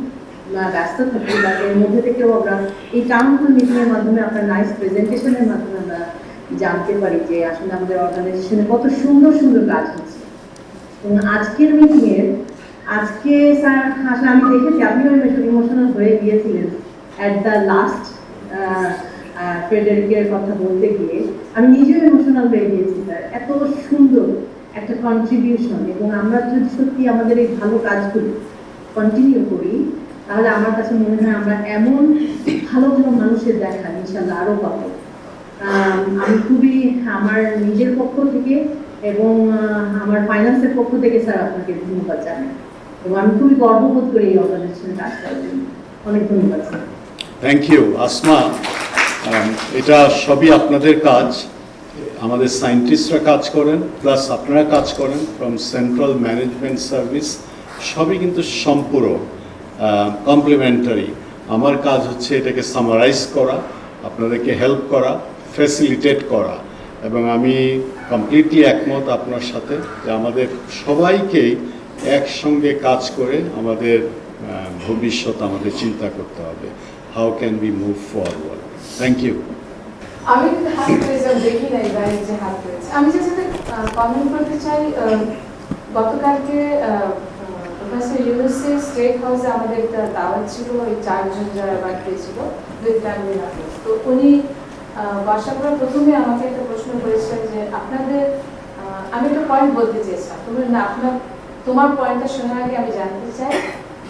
S4: ব্যস্ত থাকি, বা এর মধ্যে থেকেও আমরা এই টাউন হল মিটিংয়ের মাধ্যমে আপনার নাইস প্রেজেন্টেশনের মাধ্যমে আমরা জানতে পারি যে আসলে আমাদের অর্গানাইজেশনে কত সুন্দর সুন্দর কাজ হচ্ছে। এবং আজকের মিটিংয়ের আজকে স্যার আসলে আমি দেখেছি আপনিও ইমোশনাল হয়ে গিয়েছিলেন অ্যাট দ্য লাস্ট ফ্রেডারিকের কথা বলতে গিয়ে। আমি নিজেও ইমোশনাল হয়ে গিয়েছি স্যার। এত সুন্দর একটা কন্ট্রিবিউশন, এবং আমরা যদি সত্যি আমাদের এই ভালো কাজগুলো কন্টিনিউ করি, তাহলে আমার কাছে মনে হয় আমরা এমন ভালো ভালো মানুষের দেখা ইনশাল্লাহ আরও পাবো। আমি খুবই আমার নিজের পক্ষ থেকে এবং আমার ফাইন্যান্সের পক্ষ থেকে স্যার আপনাকে ধন্যবাদ জানাই, এবং আমি খুবই গর্ববোধ করি এই অর্গানাইজেশনে কাজ করার জন্য। অনেক ধন্যবাদ স্যার।
S1: Thank you Asma. এটা সবই আপনাদের কাজ, আমাদের সায়েন্টিস্টরা কাজ করেন, প্লাস আপনারা কাজ করেন ফ্রম সেন্ট্রাল ম্যানেজমেন্ট সার্ভিস, সবই কিন্তু সম্পূরক, কমপ্লিমেন্টারি। আমার কাজ হচ্ছে এটাকে সামারাইজ করা, আপনাদেরকে হেল্প করা, ফ্যাসিলিটেট করা, এবং আমি কমপ্লিটলি একমত আপনার সাথে যে আমাদের সবাইকেই একসঙ্গে কাজ করে আমাদের ভবিষ্যৎ আমাদের চিন্তা করতে হবে। How can we move forward. Thank you.
S5: আমি কিন্তু হাত পেয়েছি, দেখি নাই বাইরে যে হাত পেয়েছে। আমি যে সাথে কমেন্ট করতে চাই, গতকালকে প্রফেসর ইউনুসের স্টেট হাউসে আমাদের একটা দাওয়াত ছিল, ওই 4 জন যারা বাড়িতে ছিল উইথ ফ্যামিলি মেম্বার্স। তো উনি বাসা করার প্রথমে আমাকে একটা প্রশ্ন করেছেন যে আপনাদের, আমি একটা পয়েন্ট বলতে চেয়েছিলাম, তুমি না তোমার পয়েন্টটা শোনার আগে আমি জানতে চাই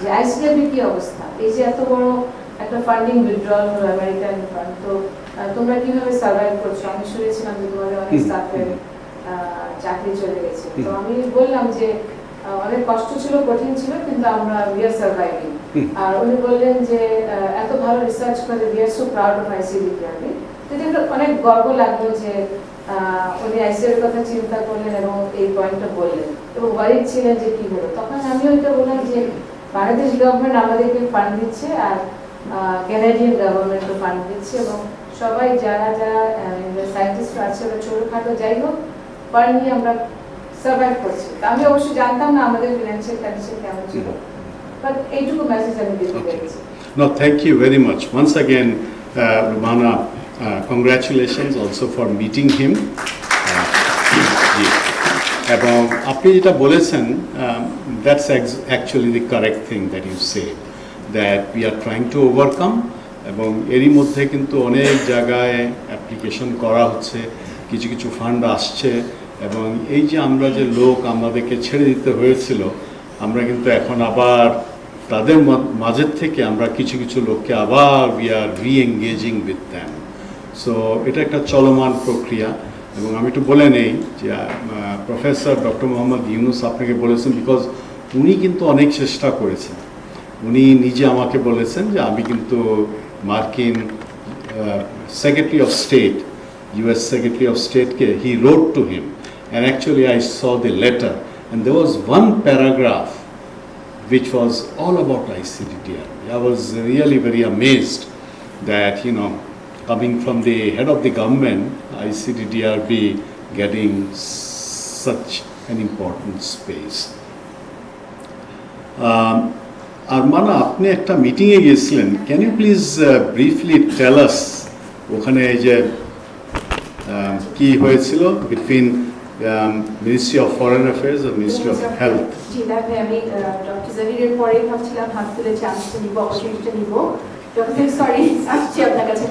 S5: যে আইসিএবি কি অবস্থা, এই যে এত বড় একটা ফান্ডিং উইথড্রল হলো আমেরিকান ফান্ড, তো তোমরা কিভাবে সার্ভাইভ করছো? আমি শুনেছিলাম যে তোমাদের অনেক স্টাফের চাকরি চলে গেছে। তো আমি বললাম যে অনেক কষ্ট ছিল, কঠিন ছিল, কিন্তু আমরা উই আর সার্ভাইভিং। আর উনি বললেন যে এত ভালো রিসার্চ করে we are so proud of ICDDRB. তো অনেক গর্ব লাগলো যে উনি আইসিডির কথা চিন্তা করলেন এবং এই পয়েন্টটা বললেন, এবং ওয়ারিড ছিলেন যে কি হলো। তখন আমি ওইটা বললাম যে বাংলাদেশ গভর্নমেন্ট আমাদেরকে ফান্ড দিচ্ছে, আর ক্যানাডিয়ান গভর্নমেন্টও ফান্ড দিচ্ছে, এবং সবাই যারা যারা সায়েন্টিস্ট আছে ওরা ছোটোখাটো যাই হোক ফান্ড নিয়ে আমরা সার্ভাইভ করছি। আমি অবশ্যই জানতাম না আমাদের ফিনান্সিয়াল কন্ডিশন কেমন ছিল, বাট এইটুকু মেসেজ আমি দিতে পেরেছি।
S1: No, thank you very much. Once again, Rumana, congratulations also for meeting him. এবং আপনি যেটা বলেছেন, that's actually the correct thing that you say, that we are trying to overcome, এবং এরই মধ্যে কিন্তু অনেক জায়গায় অ্যাপ্লিকেশন করা হচ্ছে, কিছু কিছু ফান্ড আসছে, এবং এই যে আমরা যে লোক আমাদেরকে ছেড়ে দিতে হয়েছিল, আমরা কিন্তু এখন আবার তাদের মাঝের থেকে আমরা কিছু কিছু লোককে আবার we are re-engaging with them. So এটা একটা চলমান প্রক্রিয়া। এবং আমি একটু বলে নেই যে প্রফেসর ডক্টর মোহাম্মদ ইউনুস আপনাকে বলেছেন, বিকজ উনি কিন্তু অনেক চেষ্টা করেছেন। উনি নিজে আমাকে বলেছেন যে আমি কিন্তু মার্কিন secretary of state, US Secretary of State, he wrote to him, and actually I saw the letter, and there was one paragraph which was all about ICDDR. I was really very amazed that, coming from the head of the government, ICDDR be getting such an important space. Armana, আপনি একটা মিটিংয়ে গিয়েছিলেন, can you please briefly tell us ওখানে যে কি হয়েছিল between ministry of foreign affairs আর মিনিস্ট্রি অফ হেলথ?
S6: জি, দেখো আমি ডক্টর জাহিরের পরেই ভাবছিলাম হাত তুলে চান্সটা নিব, অপরচুনিটিটা নিব। ডক্টর সরি, আসছি আপনার কাছে।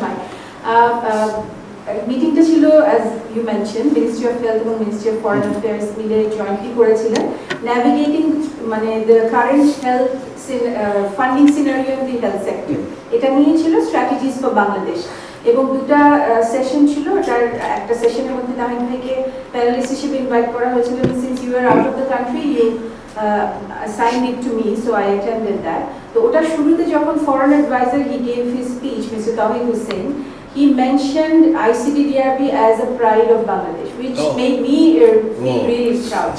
S6: মিটিংটা ছিল as you mention ministry of health এবং মিনিস্ট্রি অফ ফরেন অ্যাফেয়ার্স মিলে জয়েন্টলি করেছিলেন, ন্যাভিগেটিং মানে the current health funding scenario in the health sector, এটা নিয়ে ছিল স্ট্র্যাটেজিস ফর বাংলাদেশ। এবং দুটা সেশন ছিল, ওটার একটা সেশনের মধ্যে নাহিদ ভাইকে প্যানেলিস্ট হিসেবে ইনভাইট করা হয়েছিল, since you are out of the country you assigned it to me, so I attended that. তো ওটা শুরুতে যখন foreign advisor he gave his speech, Mr. Tawhid Hussain, he mentioned ICTDRB as a pride of Bangladesh, which made me feel really proud.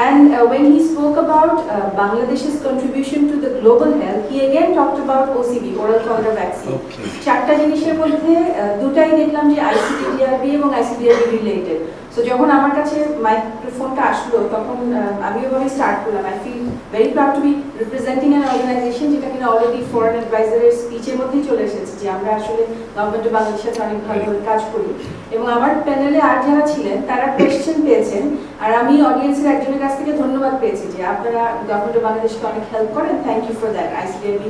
S6: And when he spoke about Bangladesh's contribution to the global health, he again talked about OCV, oral cholera vaccine. চারটা জিনিসের মধ্যে দুটাই দেখলাম যে ICTDRB এবং ICTDRB related. সো যখন আমার কাছে মাইক্রোফোনটা আসলো তখন আমি ওভাবে স্টার্ট করলাম। I feel very proud to be representing an organization যেটা কিনা অলরেডি ফরেন অ্যাডভাইজারের স্পিচের মধ্যেই চলে এসেছে যে আমরা আসলে গভর্নমেন্ট অফ বাংলাদেশের সাথে অনেক ভালোভাবে কাজ করি। এবং আমার প্যানেলে আর যারা ছিলেন তারা কোয়েশ্চেন পেয়েছেন, আর আমি অডিয়েন্সের একজনের কাছ থেকে ধন্যবাদ পেয়েছি যে আপনারা গভর্নমেন্ট অফ বাংলাদেশকে অনেক হেল্প করেন, thank you for that, ICDRB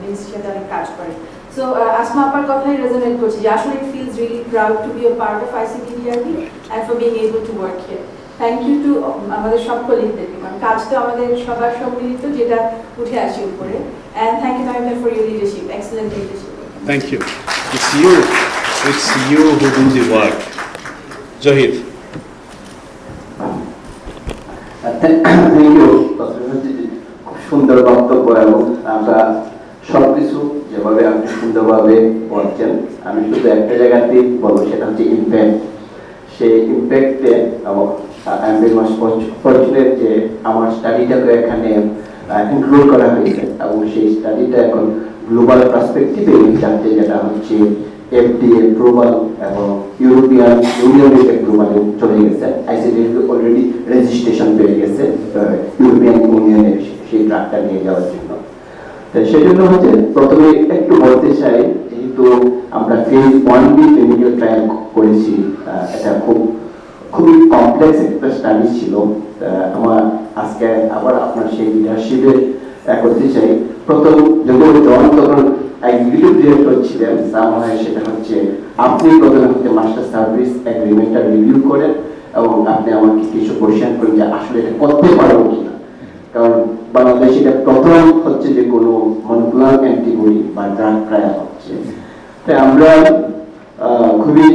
S6: মিনিস্ট্রির সাথে অনেক কাজ করেন। So Asma apar kothay resonate korche je ashole it feels really proud to be a part of ICTDRB and for being able to work here. Thank you to amader sob colleagues karon kaj to amader shobar সম্মিলিত যেটা উঠে আসে উপরে, and thank you Naim for your leadership, excellent leadership.
S1: Thank you. It's you who do the work. Jahid.
S7: Thank you. খুব সুন্দর বক্তব্য এবং আমরা সবকিছু যেভাবে আপনি সুন্দরভাবে বলছেন, আমি শুধু একটা জায়গাতেই বলবো, সেটা হচ্ছে ইম্প্যাক্ট। সেই ইম্প্যাক্টে I am very much fortunate যে আমার স্টাডিটাকে এখানে ইনক্লুড করা হয়েছে এবং সেই স্টাডিটা এখন গ্লোবাল পার্সপেক্টিভে যাচ্ছে, যেটা হচ্ছে FDA অ্যাপ্রুভাল এবং ইউরোপিয়ান ইউনিয়নের অ্যাপ্রুভালে চলে গেছে। ICDRB অলরেডি রেজিস্ট্রেশন পেয়ে গেছে ইউরোপিয়ান ইউনিয়নের সেই ড্রাগটা নিয়ে যাওয়ার জন্য। সেই জন্য হচ্ছে প্রথমে একটু বলতে চাই, যেহেতু আমরা ফেজ 1B ক্লিনিক্যাল ট্রায়াল করেছি, এটা খুবই কমপ্লেক্স একটা স্টাডি ছিল। আমার আজকে আবার আপনার সেই লিডারশিপে করতে চাই। প্রথম যখন তখন এক্সিকিউটিভ ডিরেক্টর ছিলেন, আমার সেটা হচ্ছে আপনি প্রথমে হচ্ছে মাস্টার সার্ভিস এগ্রিমেন্টটা রিভিউ করেন এবং আপনি আমাকে কিছু কোয়েশ্চেন করেন যে আসলে এটা করতে পারবো কিনা, কারণ বাংলাদেশে এটা প্রথম হচ্ছে যে কোনো মনোক্লোনাল অ্যান্টিবডি বা ড্রাগ ট্রায়াল হচ্ছে। তাই আমরা খুবই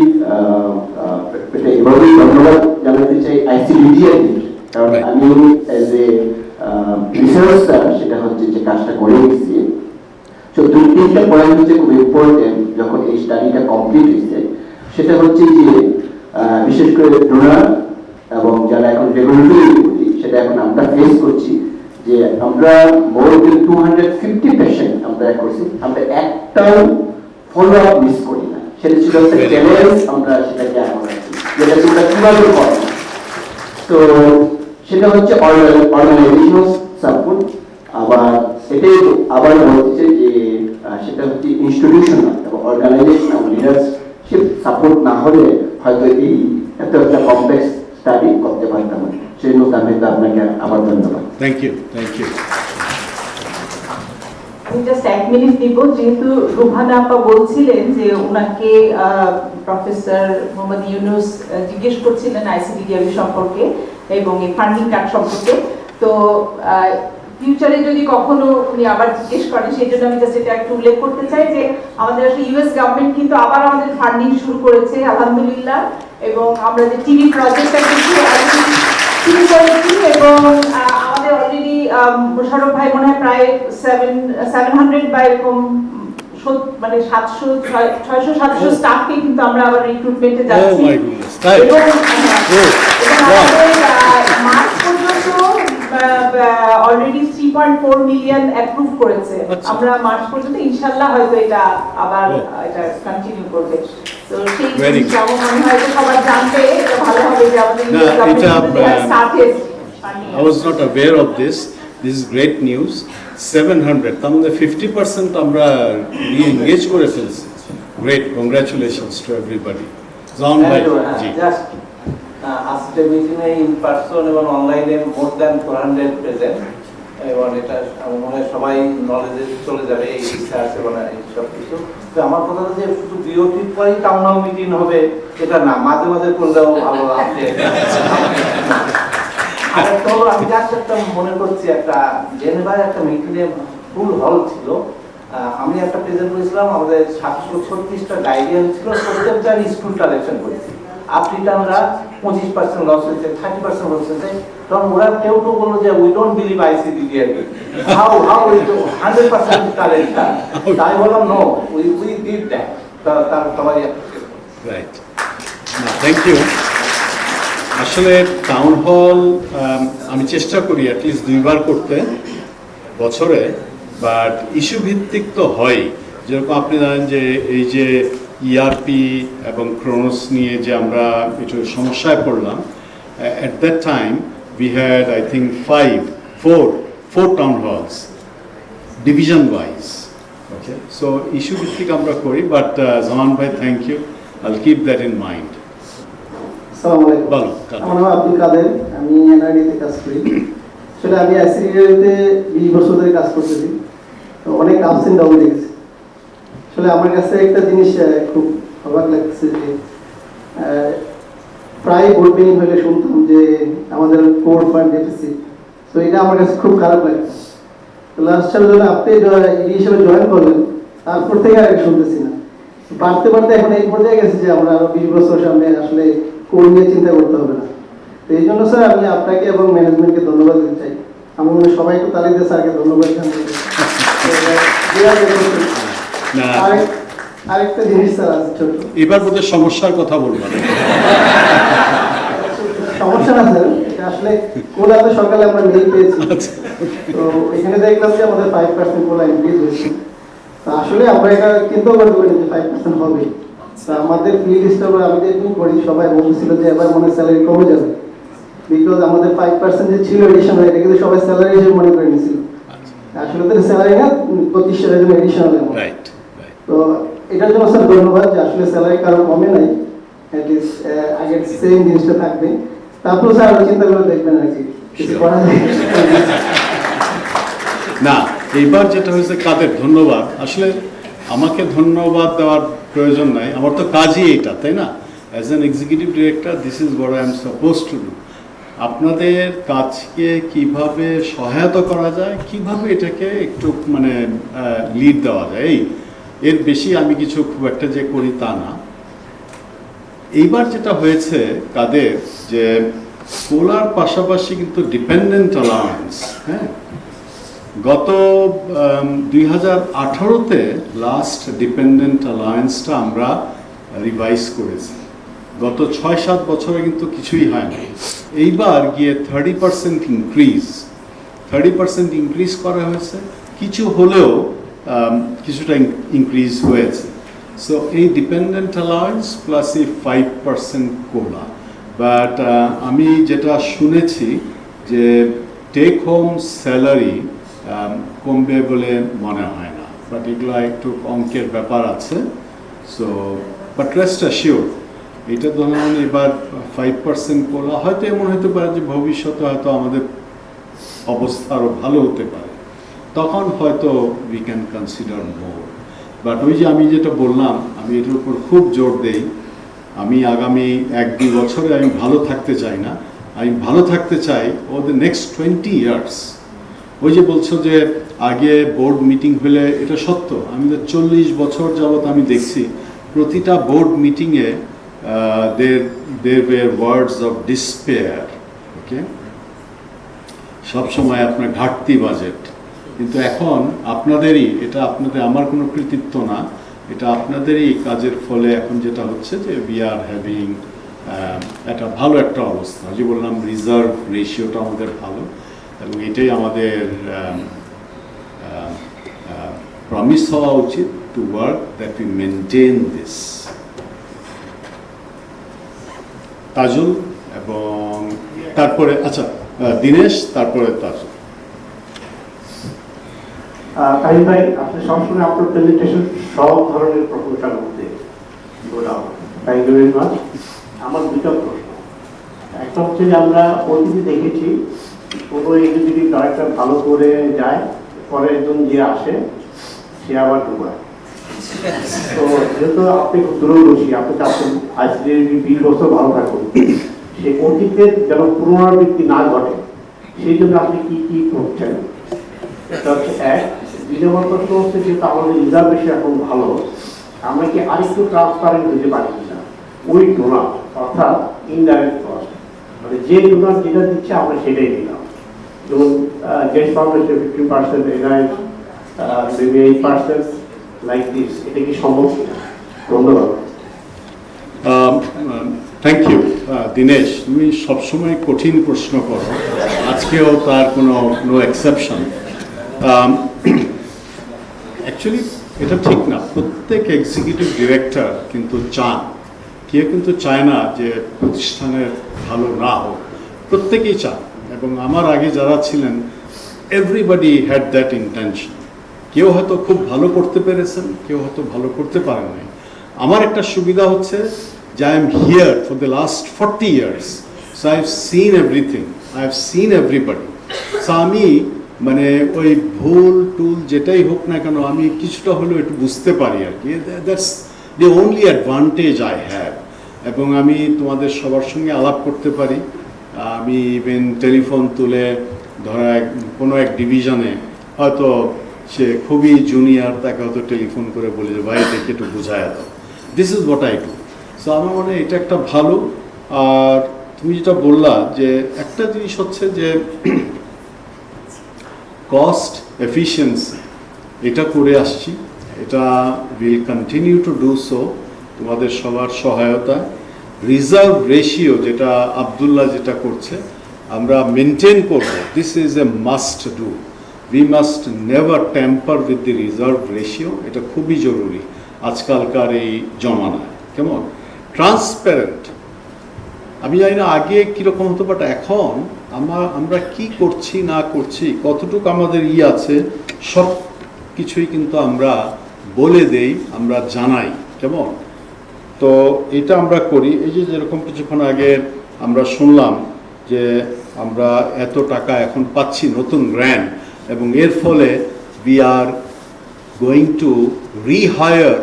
S7: এভাবেই ধন্যবাদ জানাতে চাই ICDRB, কারণ আমি এজ এ রিসার্চার সেটা হচ্ছে যে কাজটা করে গেছি। তো দুই তিনটা পয়েন্ট হচ্ছে খুব ইম্পর্টেন্ট যখন এই স্টাডিটা কমপ্লিট হয়েছে, সেটা হচ্ছে যে বিশেষ করে ডোনার এবং যারা এখন রেগুলেটরি, সেটা এখন আমরা ফেস করছি যে আমরা মোর দেন 250 পেশেন্ট আমরা করছি, আমরা একটাও ফলো আপ মিস করি না। সেটা ছিল একটা চ্যালেঞ্জ, আমরা সেটাকে এখন যেটা তোমরা কিভাবে করো। তো সেটা হচ্ছে অর্গানাইজেশনাল সাপোর্ট। আবার এটাই আবার বলতেছে যে সেটা হচ্ছে ইনস্টিটিউশনাল এবং অর্গানাইজেশন এবং লিডারশিপ সাপোর্ট না হলে হয়তো এই এত একটা কমপ্লেক্স স্টাডি করতে পারতাম না। সেই জন্য আমি আপনাকে আবার ধন্যবাদ।
S1: Thank you.
S8: আমি জাস্ট 1 মিনিট দিব, যেহেতু রুহানা আপা বলছিলেন যে ওনাকে প্রফেসর মোহাম্মদ ইউনুস জিজ্ঞেস করছিলেন ICDRB সম্পর্কে এবং এই ফান্ডিং কার্ড সম্পর্কে। তো ফিউচারে যদি কখনো উনি আবার জিজ্ঞেস করেন, সেই জন্য আমি জাস্ট এটা একটু উল্লেখ করতে চাই যে আমাদের আসলে US গভর্নমেন্ট কিন্তু আবার আমাদের ফান্ডিং শুরু করেছে আলহামদুলিল্লাহ, এবং আমরা যে টিভি প্রজেক্টটা কিন্তু শুরু করেছি এবং আমাদের অলরেডি মোশাররফ ভাই মনে হয় প্রায় 700 বা এরকম মানে 600-700 স্টাফকে কিন্তু আমরা আবার রিক্রুটমেন্টে যাচ্ছি। এবং মার্চ পর্যন্ত অলরেডি 3.4 মিলিয়ন অ্যাপ্রুভ করেছে। আমরা মার্চ পর্যন্ত ইনশাআল্লাহ হয়তো এটা আবার এটা কন্টিনিউ করবে। তো সেই যেমন মনে হয় সবাই জানতে এটা ভালো হবে যে আমাদের started.
S1: I was not aware of this. This is great news. 700, তার মধ্যে 50% আমরা রি-এনগেজ করে ফেলছি। Great, congratulations to everybody. Zaun bhai, ji.
S9: Just আজকে মিটিংয়ে ইন পারসন এবং অনলাইনে মোর দ্যান 400 প্রেজেন্ট এবং এটা আমার মনে হয় সবাই নলেজে চলে যাবে এই ইচ্ছা আছে বলা এই সব কিছু। তো আমার কথা হচ্ছে যে শুধু বিওটির পরেই টাউন হল মিটিং হবে এটা না, মাঝে মাঝে করলেও ভালো আছে। আর একটা হলো আমি জাস্ট একটা মনে করছি একটা জেনেভায় একটা মিটিংয়ে ফুল হল ছিল। আমি একটা প্রেজেন্ট করেছিলাম, আমাদের 736টা গাইডিয়ান ছিল, প্রত্যেকটা স্কুল কালেকশন করেছি। আফ্রিকানরা 25% লস হয়েছে, 30% লস হয়েছে। তখন ওরা কেউ কেউ বললো যে we don't believe ICD how how is 100% correct. তাই বললাম নো, উই ডিড দ্যাট। তার সবাই
S1: রাইট, থ্যাংক ইউ। আসলে টাউন হল আমি চেষ্টা করি অ্যাটলিস্ট 2বার করতে বছরে, বাট ইস্যু ভিত্তিক তো হয়। যেরকম আপনি জানেন যে এই যে ইআরপি এবং ক্রোনোস নিয়ে যে আমরা একটু সমস্যায় পড়লাম, at that time we had I think four town halls division wise. Okay, so issue ভিত্তিক আমরা করি, but Zaman bhai, thank you, I'll keep that in mind.
S10: আসসালামু আলাইকুম।
S1: বলো।
S10: আমার নাম আব্দুল কাদের, আমি এনআরডিতে কাজ করি। আসলে আমি আইসিডিতে 20 বছর ধরে কাজ করতেছি, তো অনেক আপস এন্ড ডাউন দেখেছি। আসলে আমার কাছে একটা জিনিস খুব অবাক লাগছে যে প্রায় বোর্ড মিটিং হলে শুনতাম যে আমাদের কোর ফান্ড ডেফিসিট, তো এটা আমার কাছে খুব খারাপ লাগে। তো লাস্ট সালে যখন আপনি এই হিসেবে জয়েন করলেন, তারপর থেকে আর শুনতেছি না। বাড়তে বাড়তে এখন এই পর্যায়ে গেছে যে আমরা আরো 20 বছর সামনে আসলে কোর নিয়ে চিন্তা করতে হবে না। তো এই জন্য স্যার আমি আপনাকে এবং ম্যানেজমেন্টকে ধন্যবাদ দিতে চাই। আমি মনে হয় সবাই একটু তালি দিয়ে স্যারকে ধন্যবাদ জানাই। আরেকটা জিনিস স্যার আছে ছোট,
S1: এবার বোধহয় সমস্যার কথা বলবো।
S10: সমস্যা না স্যার, এটা আসলে কোন আজকে সকালে আমরা মেইল পেয়েছি, তো এখানে দেখলাম যে আমাদের 5% কোলা ইনক্রিজ হয়েছে। তো আসলে আমরা এটা চিন্তা করতে পারি যে 5% হবে। তো আমাদের ফিল্ড স্টাফ আমি যেটুকু করি সবাই বলছিল যে এবার মনে স্যালারি কমে যাবে, বিকজ আমাদের 5% যে ছিল এডিশনাল, এটা কিন্তু সবাই স্যালারি হিসেবে মনে করে নিয়েছিল। আসলে তো স্যালারি না, 25,000 জন্য এডিশনাল অ্যামাউন্ট।
S1: রাইট।
S10: তো এটার জন্য স্যার ধন্যবাদ যে আসলে স্যালারি কারো কমে নাই, অ্যাটলিস্ট আগের সেম জিনিসটা থাকবে। তারপর স্যার আরো চিন্তা করে দেখবেন আর কি কিছু করা যায়
S1: না। এইবার যেটা হয়েছে কাদের ধন্যবাদ, আসলে আমাকে ধন্যবাদ দেওয়ার প্রয়োজন নাই, আমার তো কাজই এটা, তাই না? As an executive director this is what I am suppose to do. আপনাদের কাজকে কিভাবে সহায়তা করা যায়, কিভাবে এটাকে একটু মানে লিড দেওয়া যায়, এই এর বেশি আমি কিছু খুব একটা যে করি তা না। এইবার যেটা হয়েছে কাদের, যে কোলার পাশাপাশি কিন্তু ডিপেন্ডেন্ট অ্যালাউন্স, হ্যাঁ, গত 2018-তে লাস্ট ডিপেন্ডেন্ট অ্যালায়েন্সটা আমরা রিভাইজ করেছি। গত 6-7 বছরে কিন্তু কিছুই হয় না। এইবার গিয়ে 30% ইনক্রিজ করা হয়েছে, কিছু হলেও কিছুটা ইনক্রিজ হয়েছে। সো এই ডিপেন্ডেন্ট অ্যালাউন্স প্লাস এই 5% কোলা। বাট আমি যেটা শুনেছি যে টেক হোম স্যালারি কমবে বলে মনে হয় না, বাট এগুলো একটু অঙ্কের ব্যাপার আছে। সো বাট রেস্ট অ্যাশিওর, এটা ধরুন এবার 5% কোলা, হয়তো এমন হতে পারে যে ভবিষ্যতে হয়তো আমাদের অবস্থা আরও ভালো হতে পারে, তখন হয়তো we can consider more. But ওই যে আমি যেটা বললাম, আমি এটার উপর খুব জোর দেই, আমি আগামী 1-2 বছরে আমি ভালো থাকতে চাই না, আমি ভালো থাকতে চাই ও দ্য নেক্সট 20 ইয়ার্স। ওই যে বলছো যে আগে বোর্ড মিটিং হলে, এটা সত্য, আমি 40 বছর যাবৎ আমি দেখছি প্রতিটা বোর্ড মিটিংয়ে there were words of despair, okay? সবসময় আপনার ঘাটতি বাজেট, কিন্তু এখন আপনাদেরই এটা, আমার কোনো কৃতিত্ব না, এটা আপনাদেরই কাজের ফলে এখন যেটা হচ্ছে যে উই আর হ্যাভিং একটা ভালো একটা অবস্থা। যে বললাম রিজার্ভ রেশিওটা আমাদের ভালো, এবং এটাই আমাদের প্রমিস হওয়া উচিত to work that we maintain this. Tajul এবং তারপরে আচ্ছা দীনেশ, তারপরে তাজুল।
S11: তাহির ভাই, আপনি সবসময় আপনার প্রেজেন্টেশন সব ধরনের প্রশংসা করতে, থ্যাংক ইউ ভেরি মাচ। আমার দুটো প্রশ্ন, একটা হচ্ছে যে আমরা অতীতে দেখেছি কোনো এক্সিকিউটিভ ডাইরেক্টর ভালো করে যায়, পরের জন যে আসে সে আবার ঢুকায়। তো যেহেতু আপনি খুব দূরদর্শী, আপনি চাচ্ছেন আইসিডি 20 বছর ভালো থাকুন, সে অতীতের যেন পুনরাবৃত্তি না ঘটে, সেই জন্য আপনি কি কি করছেন? এটা হচ্ছে এক। দ্বিতীয় প্রশ্ন হচ্ছে, যেহেতু আমাদের রিজার্ভেশন এখন ভালো, আমরা কি আরেকটু ট্রান্সপারেন্ট হতে পারি কিনা ওই ডোনার, অর্থাৎ ইনডাইরেক্ট কস্ট, মানে যে ডোনার যেটা দিচ্ছে আমরা সেটাই দিলাম। যেমন guest foundation 50%, NIS maybe 8%, like this. এটা কি সম্ভব? ধন্যবাদ।
S1: থ্যাংক ইউ দীনেশ, তুমি সবসময় কঠিন প্রশ্ন করো, আজকেও তার কোনো নো এক্সেপশন। অ্যাকচুয়ালি এটা ঠিক না, প্রত্যেক এক্সিকিউটিভ ডিরেক্টর কিন্তু চান, কেউ কিন্তু চায় না যে প্রতিষ্ঠানের ভালো না হোক, প্রত্যেকেই চান। এবং আমার আগে যারা ছিলেন, এভরিবডি হ্যাড দ্যাট ইন্টেনশন। কেউ হয়তো খুব ভালো করতে পেরেছেন, কেউ হয়তো ভালো করতে পারেন নাই। আমার একটা সুবিধা হচ্ছে যে I am here for the last 40 years, so I have seen everything, I have seen everybody. So আমি মানে ওই ভুল টুল যেটাই হোক না কেন, আমি কিছুটা হলেও একটু বুঝতে পারি আর কি। That's the only advantage I have. এবং আমি তোমাদের সবার সঙ্গে আলাপ করতে পারি। আমি ইভেন টেলিফোন তুলে ধরা কোনো এক ডিভিশনে হয়তো সে খুবই জুনিয়র, তাকে হয়তো টেলিফোন করে বলে যে ভাই এটাকে একটু বুঝায় দাও। This is what I do. So আমার মনে হয় এটা একটা ভালো। আর তুমি যেটা বললা যে একটা জিনিস হচ্ছে যে কস্ট এফিসিয়েন্সি, এটা করে আসছি, এটা will continue to do so তোমাদের সবার সহায়তায়। রিজার্ভ রেশিও যেটা আবদুল্লাহ যেটা করছে, আমরা মেনটেন করব। This is a must do. We must never tamper with the reserve ratio. এটা খুবই জরুরি আজকালকার এই জমানায়। কেমন ট্রান্সপারেন্ট, আমি জানি না আগে কীরকম হতো, বাট এখন আমরা কি করছি না করছি, কতটুকু আমাদের আছে, সব কিছুই কিন্তু আমরা বলে দেই, আমরা জানাই। কেমন তো এটা আমরা করি। এই যে যেরকম কিছুক্ষণ আগে আমরা শুনলাম যে আমরা এত টাকা এখন পাচ্ছি নতুন গ্র্যান্ট, এবং এর ফলে we are going to rehire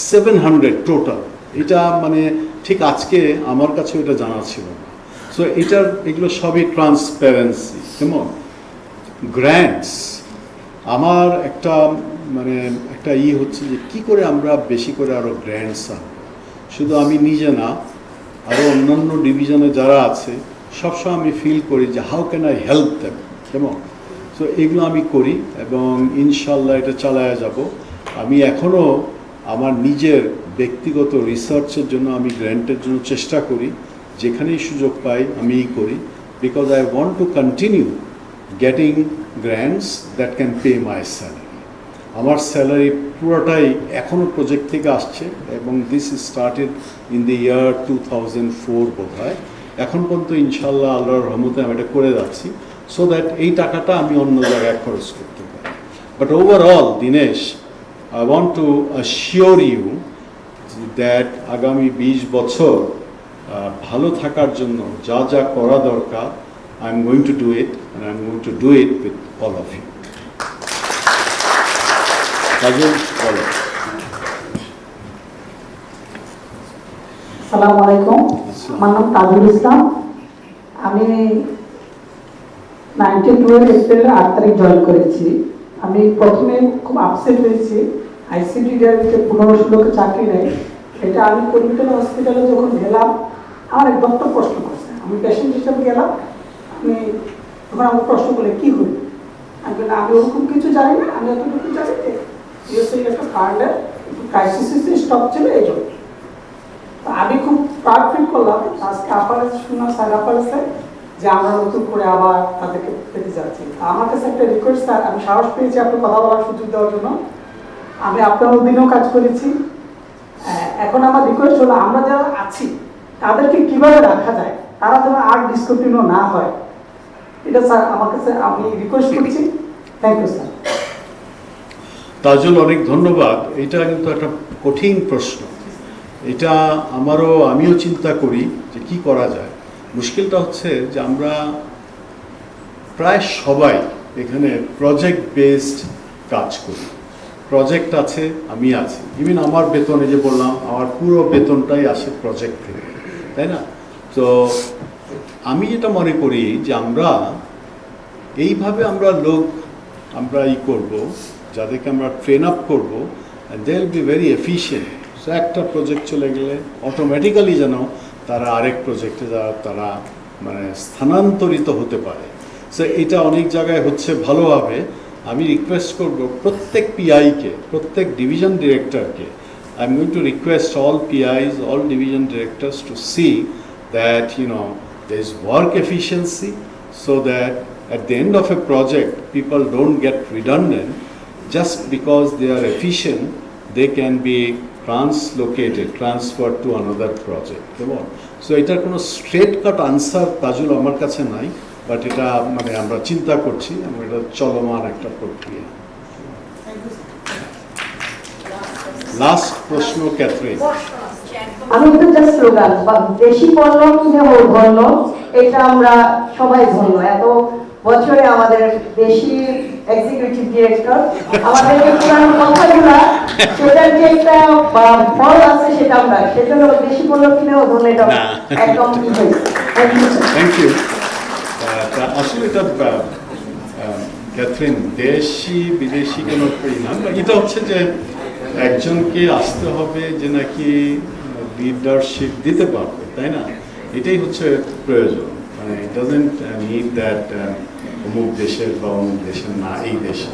S1: 700 total. এটা মানে ঠিক আজকে আমার কাছে এটা জানা ছিল না। সো এগুলো সবই ট্রান্সপারেন্সি। কেমন গ্র্যান্টস, আমার একটা মানে একটা হচ্ছে যে কী করে আমরা বেশি করে আরও গ্র্যান্টস আনবো। শুধু আমি নিজে না, আরও অন্যান্য ডিভিশনে যারা আছে, সবসময় আমি ফিল করি যে how can I help them. কেমন সো এগুলো আমি করি এবং ইনশাল্লাহ এটা চালায়া যাব। আমি এখনও আমার নিজের ব্যক্তিগত রিসার্চের জন্য আমি গ্র্যান্টের জন্য চেষ্টা করি, যেখানেই সুযোগ পাই আমি করি, because I want to continue getting grants that can pay my salary. আমার স্যালারি পুরোটাই এখনও প্রজেক্ট থেকে আসছে, এবং this is started in the year 2004 বোধ হয়। এখন পর্যন্ত ইনশাল্লাহ আল্লাহর রহমতে আমি এটা করে যাচ্ছি, সো দ্যাট এই টাকাটা আমি অন্য জায়গায় খরচ করতে পারি। But overall Dinesh, I want to assure you that আগামী 20 বছর ভালো থাকার জন্য যা যা করা দরকার, I am going to do it, and I am going to do it with all of you.
S12: আসসালামু আলাইকুম, আমার নাম তাজুল ইসলাম। আমি 92 এপ্রিলের 8 তারিখ জয়েন করেছি। আমি প্রথমে খুব আপসেট হয়েছি, আইসিডি ডিআরবিতে 1500 চাকরি নেই। এটা আমি কলকাতা হসপিটালে যখন গেলাম, আমার এক ডক্টর প্রশ্ন করছে, আমি পেশেন্ট হিসেবে গেলাম, আমি তখন আমাকে প্রশ্ন করলে কী হল, আমি বললাম আমি ওরকম কিছু জানি না, আমি এতটুকু জানি যে ইউএসএ একটা ফান্ডের ক্রাইসিসে স্টক ছিল, এই জন্য। তো আমি খুব প্রাউড ফিল করলাম আজকে আপনার শুনলাম স্যার আপনার যে আমরা নতুন করে আবার তাদেরকে পেতে যাচ্ছি। আমার কাছে একটা রিকোয়েস্ট স্যার, আমি সাহস পেয়েছি আপনি কথা বলার সুযোগ দেওয়ার জন্য। আমি আপনার অধীনেও কাজ করেছি। এখন আমার রিকোয়েস্ট হলো, আমরা যারা আছি তাদেরকে কিভাবে রাখা যায়, তারা যেন আর ডিসকন্টিনিউ না হয়, এটা স্যার আমার কাছে আমি রিকোয়েস্ট করছি। Thank you sir.
S1: তাজুল, অনেক ধন্যবাদ। এটা কিন্তু একটা কঠিন প্রশ্ন। এটা আমিও চিন্তা করি যে কি করা যায়। মুশকিলটা হচ্ছে যে আমরা প্রায় সবাই এখানে প্রজেক্ট বেসড কাজ করি। প্রজেক্ট আছে, আমি আছি, ইভেন আমার বেতনে যে বললাম আমার পুরো বেতনটাই আসে প্রজেক্ট থেকে, তাই না? তো আমি যেটা মনে করি যে আমরা এইভাবে আমরা করব, যাদেরকে আমরা ট্রেন আপ করবো, they will be very efficient. So একটা প্রজেক্ট চলে গেলে অটোমেটিক্যালি যেন তারা আরেক প্রজেক্টে তারা মানে স্থানান্তরিত হতে পারে। সো এটা অনেক জায়গায় হচ্ছে ভালোভাবে। আমি রিকোয়েস্ট করব প্রত্যেক পিআইকে, প্রত্যেক ডিভিশন ডিরেক্টরকে, I am going to request all PIs, all division directors to see that there is work efficiency, so that at the end of a project people don't get redundant just because they are efficient. They can be transferred to another project. So এটার কোনো স্ট্রেট কাট আনসার তাজুল আমার কাছে নাই, বাট এটা মানে আমরা চিন্তা করছি, এবং এটা চলমান একটা প্রক্রিয়া। লাস্ট প্রশ্ন ক্যাথরিন।
S13: আমি তো জাস্ট স্লোগান, বেশি পণ্য কিনে ধন্য, এটা আমরা সবাই ধন্য। এত বছরে আমাদের দেশি এক্সিকিউটিভ ডিরেক্টর আমাদেরকে পুরানো কথাগুলা সেটার যে একটা ফল আছে সেটা আমরা সেজন্য বেশি পণ্য কিনেও ধন্য, এটা একদম ঠিক হয়েছে।
S1: Thank you. আসলে এটা ক্যাথরিন, দেশি বিদেশি কোনো না, এটা হচ্ছে যে একজনকে আসতে হবে যে নাকি লিডারশিপ দিতে পারবে, তাই না? এটাই হচ্ছে প্রয়োজন। মানে ইট ডাজন্ট নিড দ্যাট অমুক দেশের বা অমুক দেশের না, এই দেশে।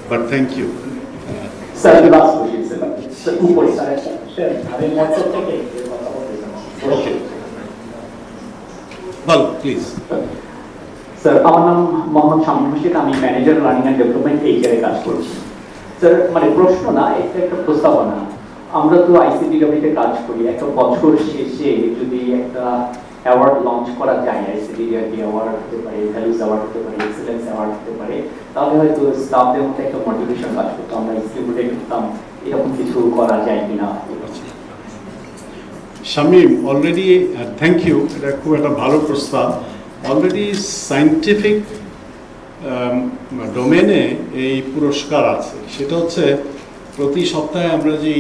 S1: But thank you. ওকে, বল প্লিজ।
S14: স্যার, আমার নাম মোহাম্মদ শামীম হোসেন, আমি ম্যানেজার লার্নিং অ্যান্ড ডেভেলপমেন্ট এইচআরে কাজ করছি। স্যার, মানে প্রশ্ন না, এটা একটা প্রস্তাবনা। আমরা তো আইসিডিডব্লিউতে কাজ করি, একটা বছর শেষে যদি একটা অ্যাওয়ার্ড লঞ্চ করা যায়, আইসিডিডব্লিউ অ্যাওয়ার্ড হতে পারে, ভ্যালুস অ্যাওয়ার্ড হতে পারে, এক্সেলেন্স অ্যাওয়ার্ড হতে পারে, তাহলে হয়তো স্টাফদের মধ্যে একটা মোটিভেশন কাজ করতো, আমরা স্টিমুলেট করতাম, এরকম কিছু করা যায় কিনা।
S1: শামীম, অলরেডি থ্যাংক ইউ, এটা খুব একটা ভালো প্রস্তাব। অলরেডি সায়েন্টিফিক ডোমেনে এই পুরস্কার আছে, সেটা হচ্ছে প্রতি সপ্তাহে আমরা যে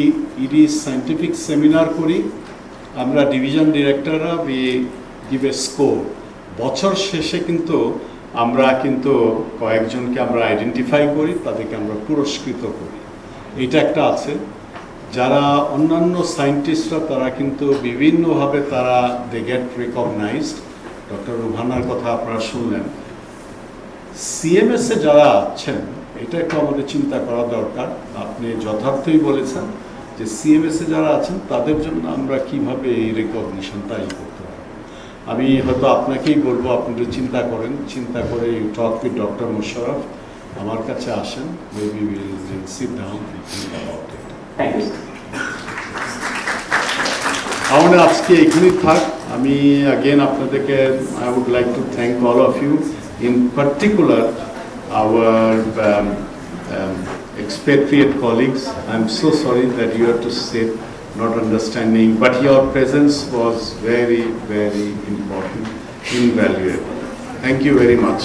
S1: ইডি সায়েন্টিফিক সেমিনার করি, আমরা ডিভিশন ডিরেক্টররা উই গিভ এ স্কোর। বছর শেষে কিন্তু আমরা কয়েকজনকে আমরা আইডেন্টিফাই করি, তাদেরকে আমরা পুরস্কৃত করি। এটা একটা আছে। যারা অন্যান্য সায়েন্টিস্টরা তারা কিন্তু বিভিন্নভাবে তারা দে গেট রিকগনাইজড। ডক্টর রুহানার কথা আপনারা শুনলেন। সিএমএসে যারা আছেন, এটা একটু আমাদের চিন্তা করা দরকার। আপনি যথার্থই বলেছেন যে সিএমএসে যারা আছেন তাদের জন্য আমরা কিভাবে এই রিকগনিশনটা করতে পারি। আমি হয়তো আপনাকেই বলবো, আপনি যদি চিন্তা করেন, চিন্তা করে you talk with doctor Musharraf, আমার কাছে আসেন, maybe will sit down about it.
S14: Thank you.
S1: আমাদের আজকে এখানেই থাক। আমি again আপনাদেরকে I would like to thank all of you, in particular our expatriate colleagues. I'm so sorry that you have to sit not understanding, but your presence was very, very important, invaluable. Thank you very much.